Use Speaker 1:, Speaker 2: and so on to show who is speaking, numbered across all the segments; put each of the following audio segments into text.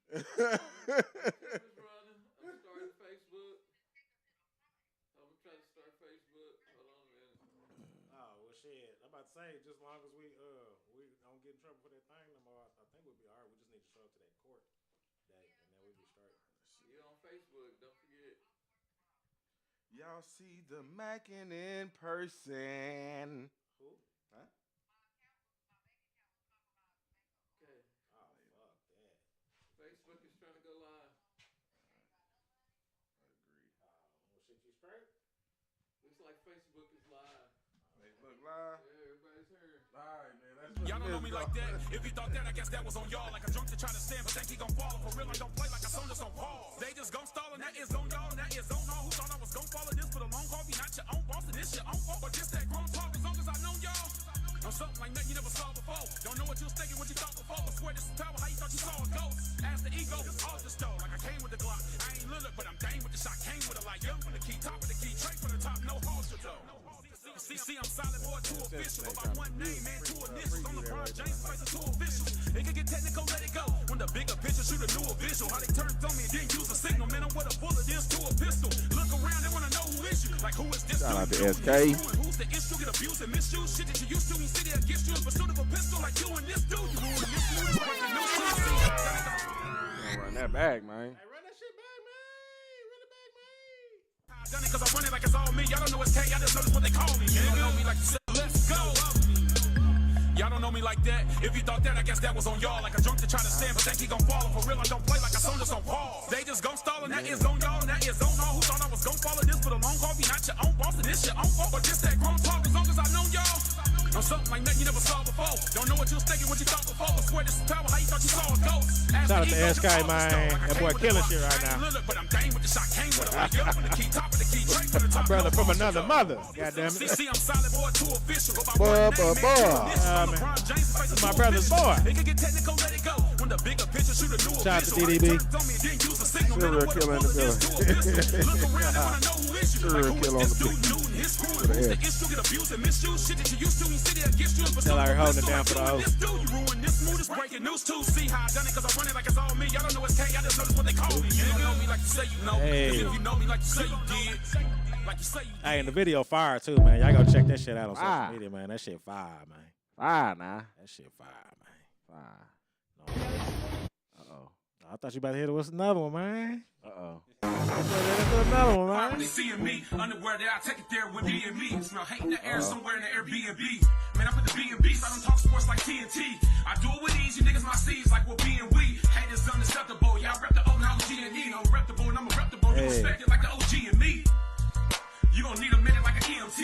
Speaker 1: I'm starting Facebook. I'm trying to start Facebook. Hold on a minute.
Speaker 2: Oh well, shit. I'm about to say, just as long as we don't get in trouble for that thing no more, I think we'll be all right. We just need to show up to that court date, and then we'll be straight.
Speaker 1: See you on Facebook. Don't forget.
Speaker 3: Y'all see the Mackin in person.
Speaker 2: Who?
Speaker 3: Huh?
Speaker 1: Okay.
Speaker 2: Oh fuck that.
Speaker 1: Facebook is trying to go live.
Speaker 3: Agreed.
Speaker 2: Well, shit, you straight?
Speaker 1: Looks like Facebook is live.
Speaker 3: Facebook Live.
Speaker 1: Yeah, everybody's here.
Speaker 3: All right, man.
Speaker 4: Y'all don't know me like that. If you thought that, I guess that was on y'all. Like a drunk to try to stand, but think he gon' fall. For real, I don't play like a song that's on pause. They just gon' stall, and that is on y'all, and that is on all. Who thought I was gon' follow this for the long haul? Be not your own boss, and this your own fault. But this that grown talk, as long as I know y'all. I'm something like nothing you never saw before. Don't know what you was thinking, what you thought before. But swear this is power, how you thought you saw a ghost. Ask the ego, it's off the stove. Like I came with the Glock. I ain't Lillard, but I'm dang with the shot. Came with a light, young with the key, top with the key. Straight from the top, no halter though. See, I'm solid boy, too official. But my one name, man, two initials. On LeBron James, face of two officials. It can get technical, let it go. When the bigger picture shoot a new visual. How they turned on me and didn't use a signal. Man, I'm with a bullet, this to a pistol. Look around, they wanna know who is you. Like, who is this
Speaker 3: Shout out
Speaker 4: dude?
Speaker 3: to SK.
Speaker 4: Who's the issue? Get abused and misused. Shit that you used to in city against you in pursuit of a pistol. Like you and this dude. You ruined this dude. Breaking news to the scene.
Speaker 3: Gonna run that back, man.
Speaker 2: Hey, run that shit back, man. Run it back, man.
Speaker 4: I done it cause I run it like it's all me. Y'all don't know it's K, y'all just know that's what they call me. Y'all don't know me like you said, let's go. Y'all don't know me like that. If you thought that, I guess that was on y'all. Like a drunk to try to stand, but think he gon' fall. For real, I don't play like a song that's on pause. They just gon' stall, and that is on y'all, and that is on all. Who thought I was gon' follow this for the long haul? Be not your own boss, and this your own fault. But this that grown talk, as long as I know y'all. I'm something like nothing you never saw before. Don't know what you was thinking, what you thought before. But swear this is power, how you thought you saw a ghost.
Speaker 2: Shout out to SK, man. That boy killing shit right now.
Speaker 4: But I'm dang with the shot, came with a light, young with the key, top of the key, straight from the top.
Speaker 2: Brother from another mother. Goddamn it.
Speaker 4: See, I'm solid boy, too official.
Speaker 3: Boy.
Speaker 2: My brother's boy.
Speaker 4: It can get technical, let it go. When the bigger picture shoot a new
Speaker 2: Shout out to DDB.
Speaker 3: Serial killer in the building.
Speaker 4: Look around, they wanna know who is you. Like, who is this dude? New and his crew. Who's the issue? Get abused and misused. Shit that you used to in city against you.
Speaker 2: Tell her holding it down for the host.
Speaker 4: This dude, you ruined this mood. It's breaking news too. See how I done it cause I run it like it's all me. Y'all don't know it's K, y'all just know that's what they call me. You don't know me like you say you know.
Speaker 2: Hey.
Speaker 4: Cause if you know me like you say you did. Like you say you did.
Speaker 2: Hey, and the video fire too, man. Y'all go check that shit out on social media, man. That shit fire, man.
Speaker 3: Fire, nah.
Speaker 2: That shit fire, man.
Speaker 3: Fire.
Speaker 2: No.
Speaker 3: Uh-oh.
Speaker 2: I thought you about to hit it with another one, man.
Speaker 3: Uh-oh.
Speaker 2: Another one, man.
Speaker 4: They seeing me, underwear there, I take it there with me and me. Smell hate in the air somewhere in the Airbnb. Man, I'm with the B&B, so I don't talk sports like TNT. I do it with ease, you niggas my C's like we're being we. Haters unacceptable, y'all rep the old now G&E. I'm reputable and I'm a reputable, you respect it like the OG and me. You gon' need a minute like an EMT.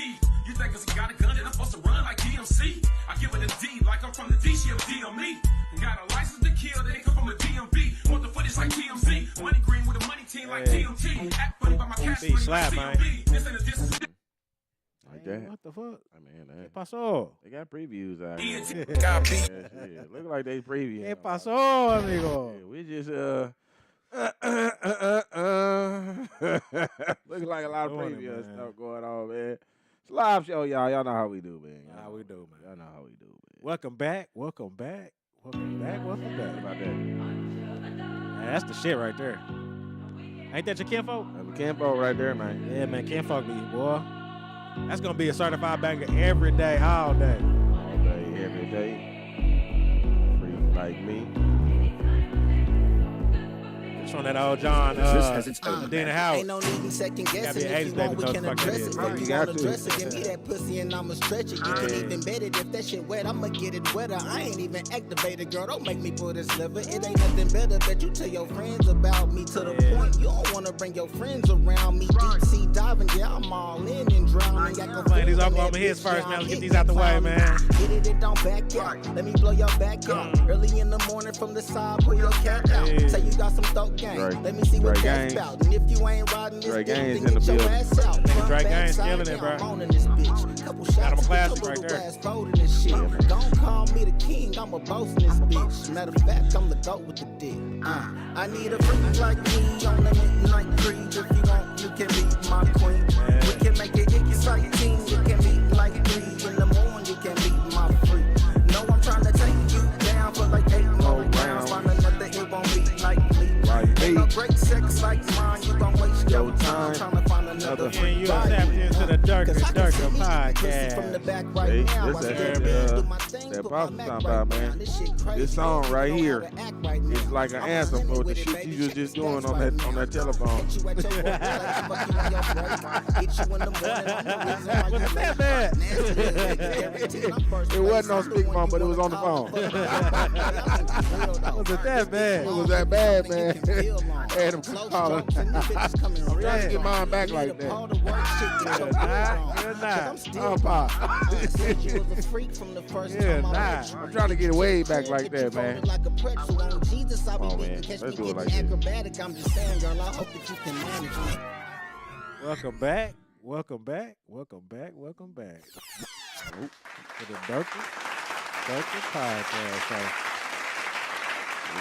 Speaker 4: You think cause he got a gun and I'm supposed to run like DMC. I give it a D like I'm from the D, she a DME. Got a license to kill, they come from a DMV. Want the footage like TMZ. Money green with a money team like TMT. Act funny by my cash money
Speaker 2: slap,
Speaker 4: like CMB. This ain't a distance.
Speaker 3: Like that.
Speaker 2: What the fuck?
Speaker 3: I mean, that.
Speaker 2: Pasó.
Speaker 3: They got previews out
Speaker 4: ENT.
Speaker 3: here.
Speaker 4: Got beat.
Speaker 3: Yeah, look like they preview.
Speaker 2: ¿Qué pasó, amigo?
Speaker 3: Yeah, we just looking like a lot of
Speaker 2: Doing it,
Speaker 3: preview
Speaker 2: man.
Speaker 3: stuff going on, man. It's a live show, y'all. Y'all know how we do, man.
Speaker 2: How we do, man.
Speaker 3: Y'all know how we do, man.
Speaker 2: Welcome back. Welcome back. Welcome back. Welcome
Speaker 3: How
Speaker 2: back.
Speaker 3: about that?
Speaker 2: Man, that's the shit right there. Ain't that your kinfolk?
Speaker 3: That's Campo right there, man.
Speaker 2: Yeah, man. Kinfolk be, boy. That's going to be a certified banger every day, all day.
Speaker 3: All day, every day. Free like me.
Speaker 2: It's from that old John, Dana Howard.
Speaker 5: Ain't no need in second guessing.
Speaker 2: be
Speaker 5: If
Speaker 2: AIDS
Speaker 5: you want,
Speaker 2: baby,
Speaker 5: we
Speaker 2: know
Speaker 5: can
Speaker 2: the fuck that
Speaker 5: address
Speaker 2: is.
Speaker 5: it.
Speaker 3: Right,
Speaker 5: If
Speaker 3: you
Speaker 5: you
Speaker 3: got
Speaker 5: want to
Speaker 3: to.
Speaker 5: dress it, give me that pussy and I'ma stretch it. You can even bet it if that shit wet, I'ma get it wetter. I ain't even activated, girl. Don't make me pull this lever. It ain't nothing better that you tell your friends about me to the point you don't wanna bring your friends around me. Deep sea diving, yeah, I'm all in and drowning. Got
Speaker 2: Playing these Oklahoma hits first, man. Let's get these out the way, man.
Speaker 5: Hit it don't back out. Let me blow your back out. Early in the morning from the side, pull your cat out.
Speaker 3: Hey.
Speaker 5: Say you got some throat game.
Speaker 3: Drake.
Speaker 5: Let me see what
Speaker 3: Drake
Speaker 5: that's
Speaker 3: Gaines.
Speaker 5: about. And if you ain't riding this
Speaker 3: Drake
Speaker 5: dick,
Speaker 3: Gaines
Speaker 5: then
Speaker 3: in the
Speaker 5: get your
Speaker 3: building.
Speaker 5: ass out. Front,
Speaker 2: Drake
Speaker 5: back,
Speaker 2: Gaines
Speaker 5: side,
Speaker 2: killing it,
Speaker 5: yeah,
Speaker 2: bro.
Speaker 5: I'm owning this bitch. Couple
Speaker 2: Got him
Speaker 5: shots,
Speaker 2: a classic
Speaker 5: put a
Speaker 2: right
Speaker 5: little
Speaker 2: there.
Speaker 5: glass folding this shit. Don't call me the king, I'm a boss in this bitch. Matter of fact, I'm the goat with the dick. I need a freak like me on the midnight creed. If you want, you can be my queen. We can make it exciting. You can be like 3 in the morning. You can be my freak. No, I'm trying to take you down for like 8 more rounds. Find another, it won't be like me. Cause I can see
Speaker 2: Durka
Speaker 5: me
Speaker 2: Podcast.
Speaker 5: from the back right
Speaker 3: Hey,
Speaker 5: now.
Speaker 3: this
Speaker 5: I
Speaker 3: that
Speaker 5: still
Speaker 3: damn,
Speaker 5: do my thing,
Speaker 3: that
Speaker 5: put
Speaker 3: Pops
Speaker 5: my
Speaker 3: was
Speaker 5: Mac
Speaker 3: talking
Speaker 5: right
Speaker 3: about,
Speaker 5: now.
Speaker 3: man.
Speaker 5: This shit crazy.
Speaker 3: This song
Speaker 5: I
Speaker 3: right
Speaker 5: don't
Speaker 3: here
Speaker 5: know how to act right now.
Speaker 3: It's like an
Speaker 5: I'm
Speaker 3: anthem
Speaker 5: honey
Speaker 3: for
Speaker 5: with
Speaker 3: the
Speaker 5: it,
Speaker 3: shit
Speaker 5: baby.
Speaker 3: you was
Speaker 5: Check
Speaker 3: just
Speaker 5: the
Speaker 3: doing
Speaker 5: stats
Speaker 3: on
Speaker 5: right
Speaker 3: that
Speaker 5: now.
Speaker 3: telephone.
Speaker 5: Hit you at your work, like fuck you on your break. Hit you in the morning, I'm the reason why you
Speaker 2: What's that,
Speaker 5: late.
Speaker 2: man?
Speaker 5: Nasty little nigga, every time I'm first
Speaker 3: It
Speaker 5: place,
Speaker 3: wasn't on
Speaker 5: I'm the one
Speaker 3: speakerphone,
Speaker 5: you
Speaker 3: but it was
Speaker 5: wanna
Speaker 3: on the
Speaker 5: call
Speaker 3: phone.
Speaker 5: for my birthday.
Speaker 2: Was it that bad?
Speaker 3: It was that bad, man.
Speaker 5: I
Speaker 3: Had him calling. I'm trying to get mine back like that.
Speaker 2: Good night.
Speaker 3: Oh, Pop.
Speaker 5: Said you was a freak from the first
Speaker 2: Yeah,
Speaker 5: time I
Speaker 2: nah.
Speaker 5: met you.
Speaker 3: I'm trying to get it way back like that, man.
Speaker 5: Like a pretzel on Jesus, I'll be
Speaker 3: Oh,
Speaker 5: beating.
Speaker 3: man.
Speaker 5: Catch
Speaker 3: Let's
Speaker 5: me
Speaker 3: do it
Speaker 5: getting
Speaker 3: like that.
Speaker 5: acrobatic. I'm just saying, girl, I hope that you can manage me.
Speaker 2: Welcome back. Welcome back. Welcome back. Welcome back. To the Durka Podcast.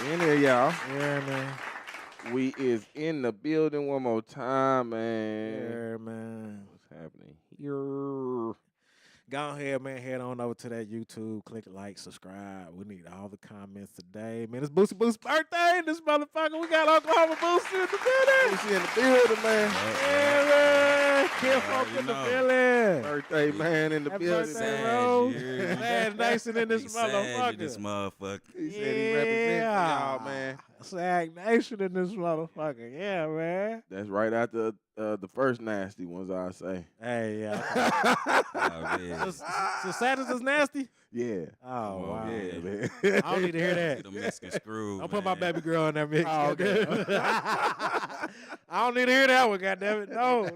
Speaker 3: We in here, y'all.
Speaker 2: So, yeah, man.
Speaker 3: We is in the building one more time, man.
Speaker 2: Yeah, man.
Speaker 3: What's happening here?
Speaker 2: Go ahead, man. Head on over to that YouTube. Click like, subscribe. We need all the comments today. Man, it's Boosie Boost's birthday in this motherfucker. We got Oklahoma Boosie in the building.
Speaker 3: Boosie in the building, man.
Speaker 2: Yeah, man. Kim Folk
Speaker 4: already
Speaker 2: in the
Speaker 4: know.
Speaker 2: building.
Speaker 3: Birthday, man, in the
Speaker 2: Happy
Speaker 3: building.
Speaker 2: birthday,
Speaker 3: Man.
Speaker 2: Rose.
Speaker 4: yeah.
Speaker 2: Sad Nation in this
Speaker 4: Big Sag in
Speaker 2: motherfucker.
Speaker 4: this motherfucker.
Speaker 3: He said he representing y'all, man.
Speaker 2: Sag Nation in this motherfucker. Yeah, man.
Speaker 3: That's right after the first nasty ones, I say.
Speaker 2: Hey, yeah.
Speaker 4: Oh, yeah.
Speaker 2: So Saturdays is nasty?
Speaker 3: Yeah.
Speaker 2: Oh, wow.
Speaker 3: Yeah, man.
Speaker 2: I don't need to hear that.
Speaker 4: The Mexican screw.
Speaker 2: Don't put my baby girl in that mix.
Speaker 3: Oh, okay.
Speaker 2: I don't need to hear that one, goddammit. No.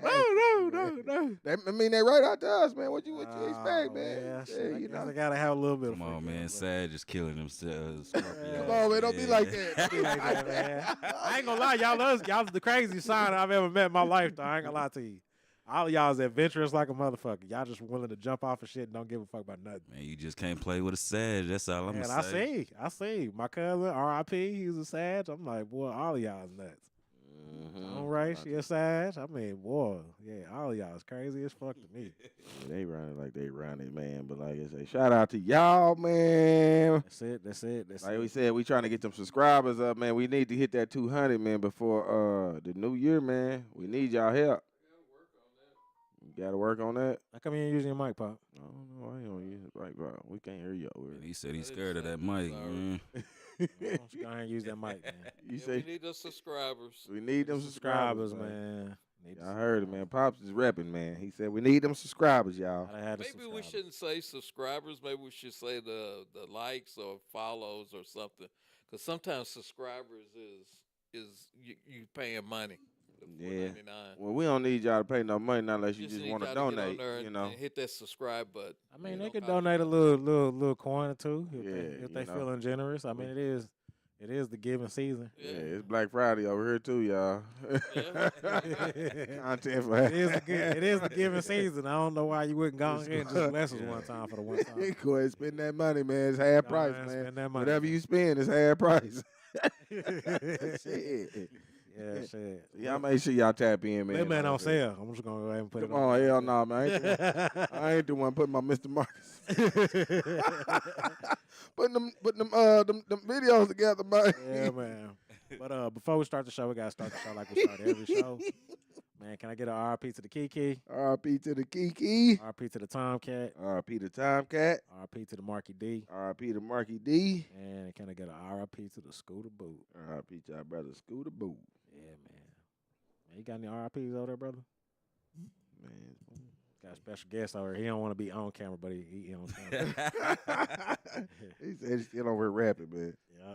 Speaker 3: I mean, they right out to us, man. What you expect,
Speaker 2: Oh,
Speaker 3: man?
Speaker 2: Yeah,
Speaker 3: Yeah,
Speaker 2: shit.
Speaker 3: you
Speaker 2: I guess
Speaker 3: know.
Speaker 2: I gotta have a little bit of
Speaker 4: Come on,
Speaker 2: fun,
Speaker 4: man.
Speaker 2: but-
Speaker 4: Sad just killing themselves.
Speaker 3: Come on, man. Don't be like that.
Speaker 2: Don't be like that, man. I ain't gonna lie, y'all the craziest sign I've ever met in my life, though. I ain't gonna lie to you. All of y'all is adventurous like a motherfucker. Y'all just willing to jump off of shit and don't give a fuck about nothing.
Speaker 4: Man, you just can't play with a Sag. That's all I'm
Speaker 2: And
Speaker 4: going to say.
Speaker 2: I see. My cousin, R.I.P., he was a Sag. I'm like, boy, all of y'all is nuts.
Speaker 3: Mhm.
Speaker 2: All right, she a Sag. I mean, boy, yeah, all of y'all is crazy as fuck to me.
Speaker 3: They running like they running, man. But like I say, shout out to y'all, man.
Speaker 2: That's it.
Speaker 3: Like we said, we trying to get some subscribers up, man. We need to hit that 200, man, before the new year, man. We need y'all help. You gotta work on that.
Speaker 2: How come you ain't using your mic, Pop?
Speaker 3: I don't know. I don't use it right, bro. We can't hear you over
Speaker 4: And
Speaker 3: here.
Speaker 4: he said he's scared of that mic, man.
Speaker 2: Why don't you go ahead and use that mic, man?
Speaker 3: You
Speaker 1: Yeah,
Speaker 3: say
Speaker 1: we need those subscribers.
Speaker 3: we need them subscribers, man.
Speaker 2: Need
Speaker 3: I heard it, man. Pops is repping, man. He said we need them subscribers, y'all.
Speaker 1: Maybe we shouldn't say subscribers. Maybe we should say the likes or follows or something. Because sometimes subscribers is you paying money.
Speaker 3: Yeah.
Speaker 1: $4.99.
Speaker 3: Well, we don't need y'all to pay no money, not unless you just
Speaker 1: need
Speaker 3: want to
Speaker 1: y'all get on
Speaker 3: donate.
Speaker 1: there
Speaker 3: You
Speaker 1: and
Speaker 3: know.
Speaker 1: hit that subscribe button.
Speaker 2: I mean,
Speaker 1: You
Speaker 2: they
Speaker 1: know,
Speaker 2: could
Speaker 1: copy-
Speaker 2: donate a little coin or two if
Speaker 3: Yeah,
Speaker 2: they
Speaker 3: you know.
Speaker 2: feeling generous. I mean, it is the giving season.
Speaker 3: Yeah, it's Black Friday over here too, y'all.
Speaker 1: Yeah.
Speaker 3: Content for
Speaker 2: It is the giving season. I don't know why you wouldn't go ahead and just bless us one time for the one time.
Speaker 3: Go ahead, spend that money, man. It's half
Speaker 2: Go
Speaker 3: price,
Speaker 2: ahead and
Speaker 3: man.
Speaker 2: spend that money.
Speaker 3: Whatever you spend, it's half price. Shit.
Speaker 2: Yeah, shit.
Speaker 3: Y'all make sure y'all tap in, man.
Speaker 2: That man on
Speaker 3: Like I said.
Speaker 2: sale. I'm just gonna go ahead and put
Speaker 3: Come
Speaker 2: it
Speaker 3: on, hell no, man. I ain't the one putting my Mr. Marcus. putting them videos together, man.
Speaker 2: Yeah, man. But before we start the show, we gotta start the show like we start every show. Man, can I get an RP to the Kiki?
Speaker 3: RP to the Kiki.
Speaker 2: RP to the Tomcat.
Speaker 3: RP to Tomcat.
Speaker 2: RP to the Marky D.
Speaker 3: RP to Marky D.
Speaker 2: And can I get an RP to the Scooter Boot?
Speaker 3: RP to our brother Scooter Boo.
Speaker 2: Yeah, man. You got any RPs over there, brother?
Speaker 3: Man.
Speaker 2: Got a special guest over here. He don't want to be on camera, but he on camera.
Speaker 3: He said he's still over here rapping, man.
Speaker 2: Yeah.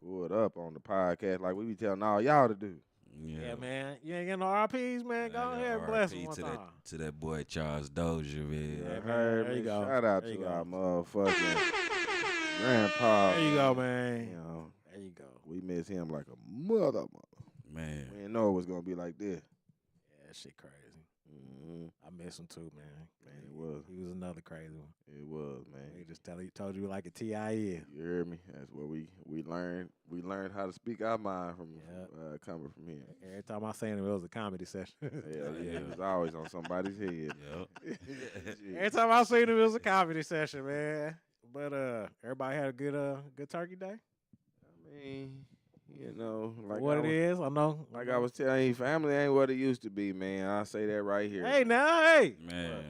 Speaker 3: Pull it up on the podcast like we be telling all y'all to do.
Speaker 2: Yeah, man. You ain't got no RPs, man. Go ahead and bless him one time.
Speaker 4: To that boy Charles Dozier, man.
Speaker 2: Yeah,
Speaker 3: I
Speaker 2: man.
Speaker 3: heard,
Speaker 2: There you
Speaker 3: man.
Speaker 2: go.
Speaker 3: Shout out
Speaker 2: There you
Speaker 3: to
Speaker 2: go.
Speaker 3: our motherfucking grandpa.
Speaker 2: There you go, man.
Speaker 3: You know,
Speaker 2: There you go.
Speaker 3: we miss him like a mother.
Speaker 4: Man.
Speaker 3: We didn't know it was gonna be like this.
Speaker 2: Yeah, that shit crazy.
Speaker 3: Mm-hmm.
Speaker 2: I miss him too, man.
Speaker 3: Man, it was.
Speaker 2: He was another crazy one.
Speaker 3: It was,
Speaker 2: He
Speaker 3: man.
Speaker 2: just told you like a TIE.
Speaker 3: You heard me? That's what we learned. We learned how to speak our mind from
Speaker 2: Yeah.
Speaker 3: coming from here.
Speaker 2: Every time I seen him, it was a comedy session.
Speaker 3: Hell yeah, it was always on somebody's head.
Speaker 4: Yep.
Speaker 2: Every time I seen him, it was a comedy session, man. But everybody had a good turkey day.
Speaker 3: I mean, You know, like
Speaker 2: what
Speaker 3: I
Speaker 2: it
Speaker 3: was,
Speaker 2: is, I know.
Speaker 3: like I was telling you, family ain't what it used to be, man. I say that right here.
Speaker 2: Hey, now, hey.
Speaker 6: Man.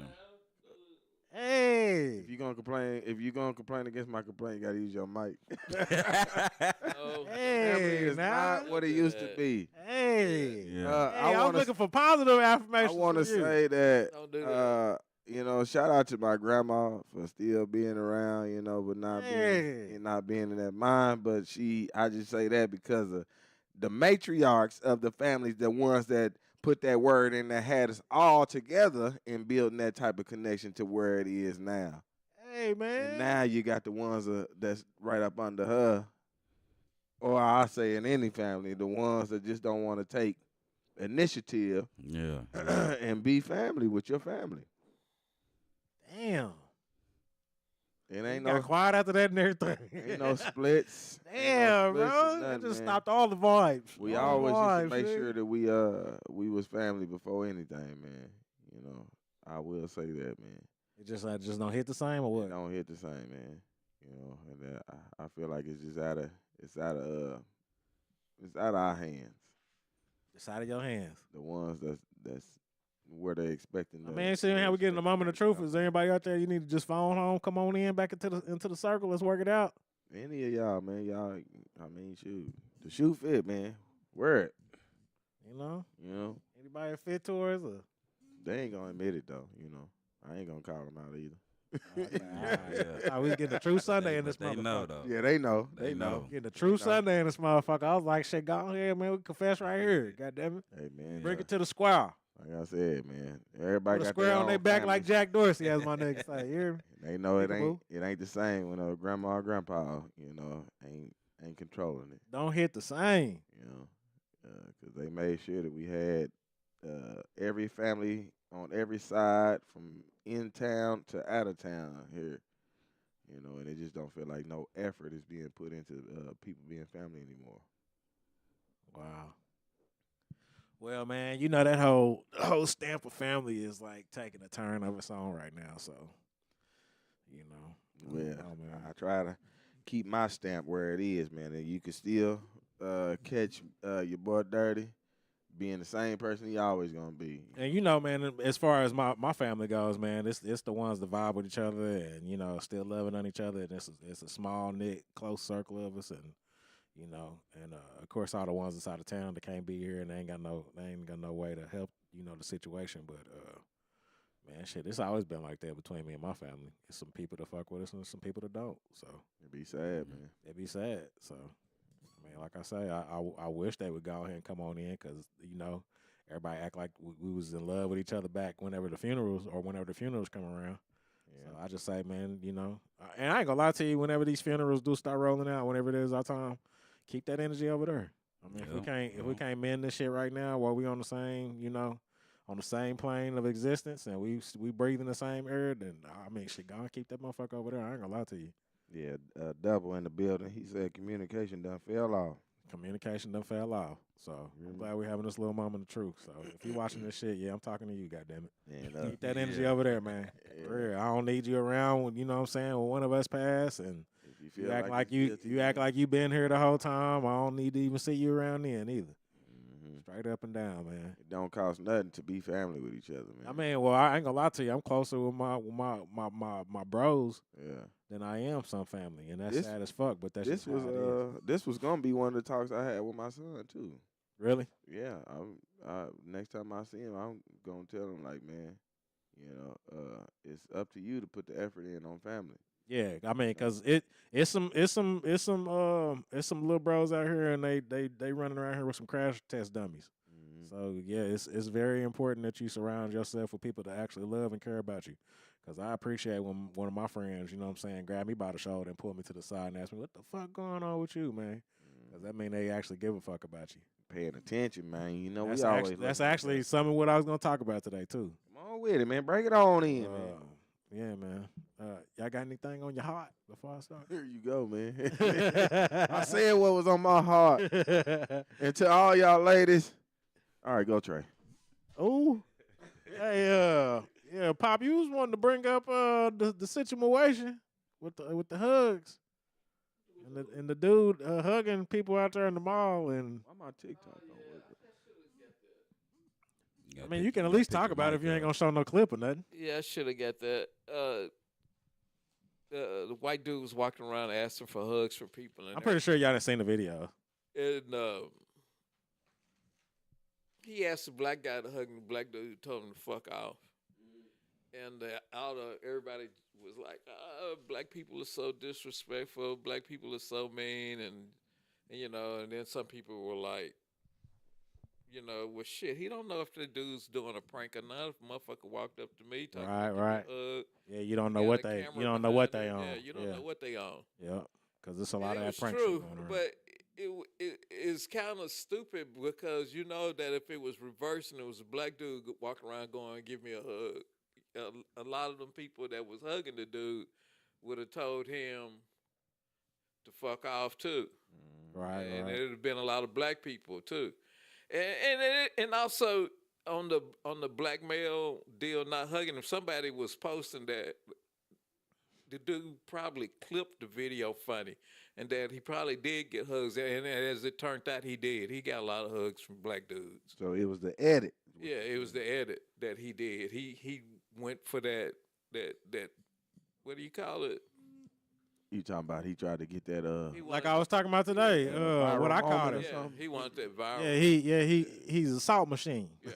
Speaker 2: Hey.
Speaker 3: If you gonna complain against my complaint, you gotta use your mic.
Speaker 1: Oh,
Speaker 2: Hey,
Speaker 3: Family is
Speaker 2: now.
Speaker 3: not what it used to be.
Speaker 2: Hey.
Speaker 6: Yeah.
Speaker 2: Hey, I was looking for positive
Speaker 3: I
Speaker 2: affirmations.
Speaker 3: want to
Speaker 2: from you.
Speaker 3: say that,
Speaker 1: Don't do that.
Speaker 3: you know, shout out to my grandma for still being around, you know, but not
Speaker 2: Hey.
Speaker 3: being in that mind. But I just say that because of the matriarchs of the families, the ones that put that word in that had us all together and building that type of connection to where it is now.
Speaker 2: Hey, man.
Speaker 3: And now you got the ones that's right up under her, or I say in any family, the ones that just don't want to take initiative
Speaker 6: Yeah.
Speaker 3: and be family with your family.
Speaker 2: Damn.
Speaker 3: It
Speaker 2: You
Speaker 3: ain't
Speaker 2: got
Speaker 3: no
Speaker 2: quiet after that and everything.
Speaker 3: ain't no splits.
Speaker 2: Damn,
Speaker 3: Ain't no splits or
Speaker 2: bro. That
Speaker 3: nothing,
Speaker 2: just
Speaker 3: man.
Speaker 2: stopped all the vibes.
Speaker 3: We
Speaker 2: All the
Speaker 3: always used to
Speaker 2: vibes,
Speaker 3: make
Speaker 2: shit.
Speaker 3: sure that we was family before anything, man. You know, I will say that, man.
Speaker 2: It just don't hit the same or
Speaker 3: It
Speaker 2: what?
Speaker 3: don't hit the same, man. You know, and I feel like it's just out of our hands.
Speaker 2: It's out of your hands.
Speaker 3: The ones that's where they expecting.
Speaker 2: I mean, see how we get in the moment of truth. Is there anybody out there you need to just phone home, come on in, back into the circle, let's work it out?
Speaker 3: Any of y'all, man, I mean, shoot, the shoe fit, man. Wear it.
Speaker 2: You know?
Speaker 3: You know,
Speaker 2: Anybody fit towards or
Speaker 3: they ain't gonna admit it though. You know, I ain't gonna call them out either.
Speaker 2: Oh, we getting a true Sunday in this
Speaker 6: They know
Speaker 2: motherfucker.
Speaker 6: though.
Speaker 3: Yeah, they know.
Speaker 6: They know.
Speaker 2: Getting a true Sunday in this motherfucker. I was like, shit, go ahead, man. We confess right here. God damn it.
Speaker 3: Hey, man.
Speaker 2: Bring it to the square.
Speaker 3: Like I said, man. Everybody
Speaker 2: Put a
Speaker 3: got
Speaker 2: square
Speaker 3: their
Speaker 2: on their
Speaker 3: own
Speaker 2: back
Speaker 3: family.
Speaker 2: like Jack Dorsey, as my nigga say. You hear me?
Speaker 3: They know
Speaker 2: Peekaboo.
Speaker 3: it ain't the same when a grandma or grandpa, you know, ain't controlling it.
Speaker 2: Don't hit the same.
Speaker 3: You know, because they made sure that we had every family on every side from in town to out of town here. You know, and it just don't feel like no effort is being put into people being family anymore.
Speaker 2: Wow. Well, man, you know that whole stamp of family is like taking a turn of its own right now. So, you know, I don't
Speaker 3: Well,
Speaker 2: know, man.
Speaker 3: I try to keep my stamp where it is, man, and you can still catch your boy Dirty being the same person he always gonna be.
Speaker 2: And you know, man, as far as my family goes, man, it's the ones that vibe with each other and, you know, still loving on each other. And it's a small knit, close circle of us, and you know, and of course all the ones that's out of town that can't be here and they ain't got no way to help, you know, the situation. But man, shit, it's always been like that between me and my family. It's some people that fuck with us and some people that don't. So
Speaker 3: It'd be sad, man.
Speaker 2: it'd be sad. So I mean, like I say, I wish they would go ahead and come on in because, you know, everybody act like we was in love with each other back whenever the funerals come around.
Speaker 3: Yeah.
Speaker 2: So I just say, man, you know, and I ain't gonna lie to you, whenever these funerals do start rolling out, whenever it is our time, keep that energy over there. I mean, if we can't mend this shit right now while we on the same, you know, on the same plane of existence and we breathing the same air, then I mean, shit, go and keep that motherfucker over there. I ain't gonna lie to you.
Speaker 3: Yeah, Double in the building. He said communication done fell off.
Speaker 2: Communication done fell off. So I'm glad we're having this little moment of truth. So if you watching this shit, yeah, I'm talking to you, goddammit.
Speaker 3: And
Speaker 2: Keep that energy over there, man.
Speaker 3: Yeah.
Speaker 2: For real. I don't need you around when, you know what I'm saying, when one of us pass and
Speaker 3: if you feel
Speaker 2: you act like
Speaker 3: it's
Speaker 2: you
Speaker 3: guilty,
Speaker 2: act like you been here the whole time. I don't need to even see you around then either.
Speaker 3: Mhm.
Speaker 2: Straight up and down, man.
Speaker 3: It don't cost nothing to be family with each other, man.
Speaker 2: I mean, well, I ain't gonna lie to you. I'm closer with my bros
Speaker 3: yeah.
Speaker 2: than I am some family, and that's
Speaker 3: This-
Speaker 2: sad as fuck. But that's
Speaker 3: This
Speaker 2: just how
Speaker 3: was
Speaker 2: it is.
Speaker 3: this was gonna be one of the talks I had with my son too.
Speaker 2: Really.
Speaker 3: Yeah, next time I see him, I'm gonna tell him like, man, you know, it's up to you to put the effort in on family.
Speaker 2: Yeah, I mean, cause it's some little bros out here, and they running around here with some crash test dummies.
Speaker 3: Mhm.
Speaker 2: So yeah, it's very important that you surround yourself with people that actually love and care about you. Cause I appreciate when one of my friends, you know what I'm saying, grab me by the shoulder and pull me to the side and ask me, "What the fuck going on with you, man?" Cause that mean they actually give a fuck about you.
Speaker 3: Paying attention, man. You know,
Speaker 2: That's
Speaker 3: we always
Speaker 2: that's
Speaker 3: looking at
Speaker 2: actually
Speaker 3: that.
Speaker 2: some of what I was gonna talk about today too.
Speaker 3: Come on with it, man. Break it on in, man.
Speaker 2: Yeah, man. Y'all got anything on your heart before I start?
Speaker 3: Here you go, man. I said what was on my heart. And to all y'all ladies, all right, go Trey.
Speaker 2: Oh, hey, yeah, Pop, you was wanting to bring up the situation with the hugs. And the dude hugging people out there in the mall, and
Speaker 3: Why my TikTok don't work?
Speaker 2: I mean, you can at least talk about it if you ain't gonna show no clip or nothing.
Speaker 1: Yeah, I should have got that. The white dude was walking around asking for hugs from people. And
Speaker 2: I'm pretty sure y'all didn't seen the video.
Speaker 1: And he asked the black guy to hug him. The black dude told him to fuck off. And everybody was like, black people are so disrespectful. Black people are so mean. And and then some people were like, well, shit, he don't know if the dude's doing a prank or not. If a motherfucker walked up to me talking
Speaker 2: Right.
Speaker 1: hug,
Speaker 2: Yeah, you don't know
Speaker 1: got
Speaker 2: what
Speaker 1: a
Speaker 2: they
Speaker 1: camera
Speaker 2: on.
Speaker 1: behind him.
Speaker 2: Yeah,
Speaker 1: you don't know what they on.
Speaker 2: Yeah, because there's a lot of
Speaker 1: And
Speaker 2: that
Speaker 1: it was
Speaker 2: prank
Speaker 1: true,
Speaker 2: shit going around.
Speaker 1: but it's kind of stupid because you know that if it was reversed and it was a black dude walking around going, "Give me a hug," a lot of them people that was hugging the dude would have told him to fuck off too.
Speaker 2: Right.
Speaker 1: And it'd have been a lot of black people too, and also on the black male deal, not hugging him. Somebody was posting that the dude probably clipped the video funny, and that he probably did get hugs. And as it turned out, he did. He got a lot of hugs from black dudes.
Speaker 3: So it was the edit.
Speaker 1: Yeah, it was the edit that he did. He went for that. What do you call it?
Speaker 3: You talking about he tried to get that
Speaker 1: He
Speaker 2: Like
Speaker 1: wanted-
Speaker 2: I was talking about today,
Speaker 3: viral
Speaker 2: what I called
Speaker 3: moment or
Speaker 2: it.
Speaker 1: Yeah,
Speaker 3: something?
Speaker 1: he wanted that viral.
Speaker 2: He's a salt machine.
Speaker 1: Yeah.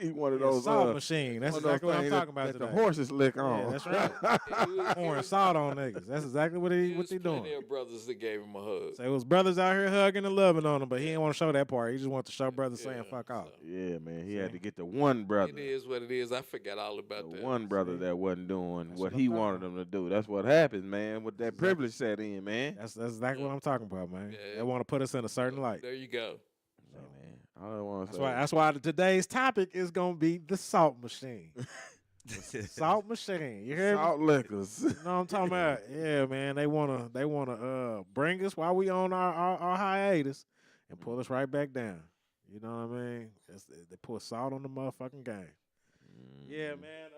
Speaker 3: he one of
Speaker 2: He's a
Speaker 3: those
Speaker 2: salt machine. That's
Speaker 3: one of those
Speaker 2: exactly what I'm
Speaker 3: things
Speaker 2: talking about
Speaker 3: that
Speaker 2: today.
Speaker 3: the horses lick on.
Speaker 2: Yeah, that's right.
Speaker 1: It was-
Speaker 2: Pouring salt on niggas. That's exactly what
Speaker 1: There was
Speaker 2: they
Speaker 1: plenty
Speaker 2: doing.
Speaker 1: of brothers that gave him a hug.
Speaker 2: So it was brothers out here hugging and loving on him, but he didn't want to show that part. He just wanted to show brothers saying
Speaker 1: Yeah,
Speaker 2: fuck off.
Speaker 1: so
Speaker 3: Yeah, man, he had to get the one brother.
Speaker 1: It is what it is. I forgot all about
Speaker 3: The
Speaker 1: that.
Speaker 3: one brother that wasn't doing
Speaker 2: That's
Speaker 3: what
Speaker 2: what
Speaker 3: he
Speaker 2: I'm talking
Speaker 3: wanted him to do. That's what happens, man. With that
Speaker 2: That's
Speaker 3: privilege set in, man.
Speaker 2: That's exactly what I'm talking about, man.
Speaker 1: Yeah.
Speaker 2: They want to put us in a certain light.
Speaker 1: There you go.
Speaker 3: Hey, man, all I want to
Speaker 2: That's
Speaker 3: say.
Speaker 2: why. That's why today's topic is gonna be the salt machine. Salt machine. You hear me?
Speaker 3: Salt liquors.
Speaker 2: You know what I'm talking about? Yeah, man. They wanna bring us while we on our hiatus and pull us right back down. You know what I mean? They put salt on the motherfucking game. Yeah, man.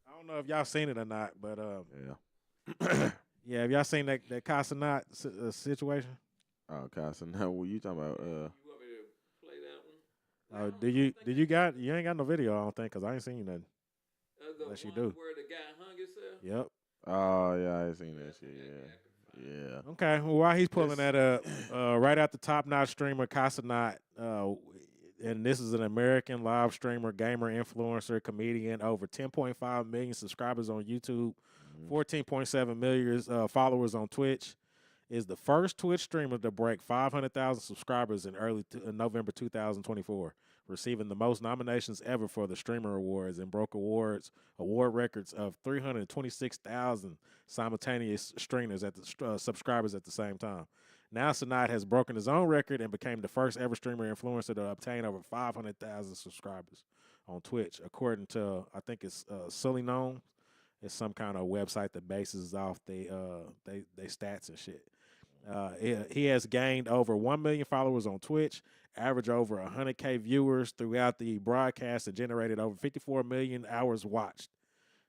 Speaker 2: I don't know if y'all seen it or not, but
Speaker 3: Yeah.
Speaker 2: yeah, have y'all seen that Casanat situation?
Speaker 3: Oh, God. So now what you talking about?
Speaker 1: You want me to play that one?
Speaker 2: You ain't got no video, I don't think, because I ain't seen you nothing.
Speaker 1: The
Speaker 2: Unless you
Speaker 1: one
Speaker 2: do.
Speaker 1: where the guy hung himself?
Speaker 2: Yep.
Speaker 3: Oh, yeah, I ain't seen that shit. Yeah.
Speaker 2: Okay. Well, while he's pulling that up, right at the top-notch streamer Casanat, and this is an American live streamer, gamer, influencer, comedian, over 10.5 million subscribers on YouTube, 14.7 million followers on Twitch, is the first Twitch streamer to break 500,000 subscribers in early November 2024, receiving the most nominations ever for the Streamer Awards and broke award records of 326,000 simultaneous streamers at the subscribers at the same time. Now Sanat has broken his own record and became the first ever streamer influencer to obtain over 500,000 subscribers on Twitch, according to, I think it's Sully Known. It's some kind of website that bases off they stats and shit. He has gained over 1 million followers on Twitch, average over 100K viewers throughout the broadcast, and generated over 54 million hours watched.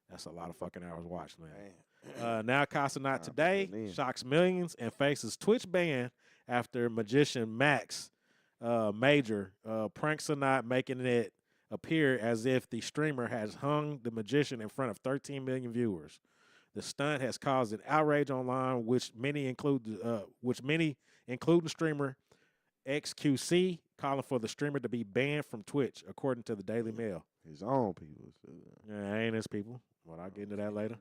Speaker 2: That's a lot of fucking hours watched, man. Now Casanat today shocks millions and faces Twitch ban after magician Max Major pranks Sanat, making it appear as if the streamer has hung the magician in front of 13 million viewers. The stunt has caused an outrage online, which many include the streamer XQC, calling for the streamer to be banned from Twitch, according to the Daily Mail.
Speaker 3: His own people.
Speaker 2: Yeah, ain't his people. Well, I'll get into that later.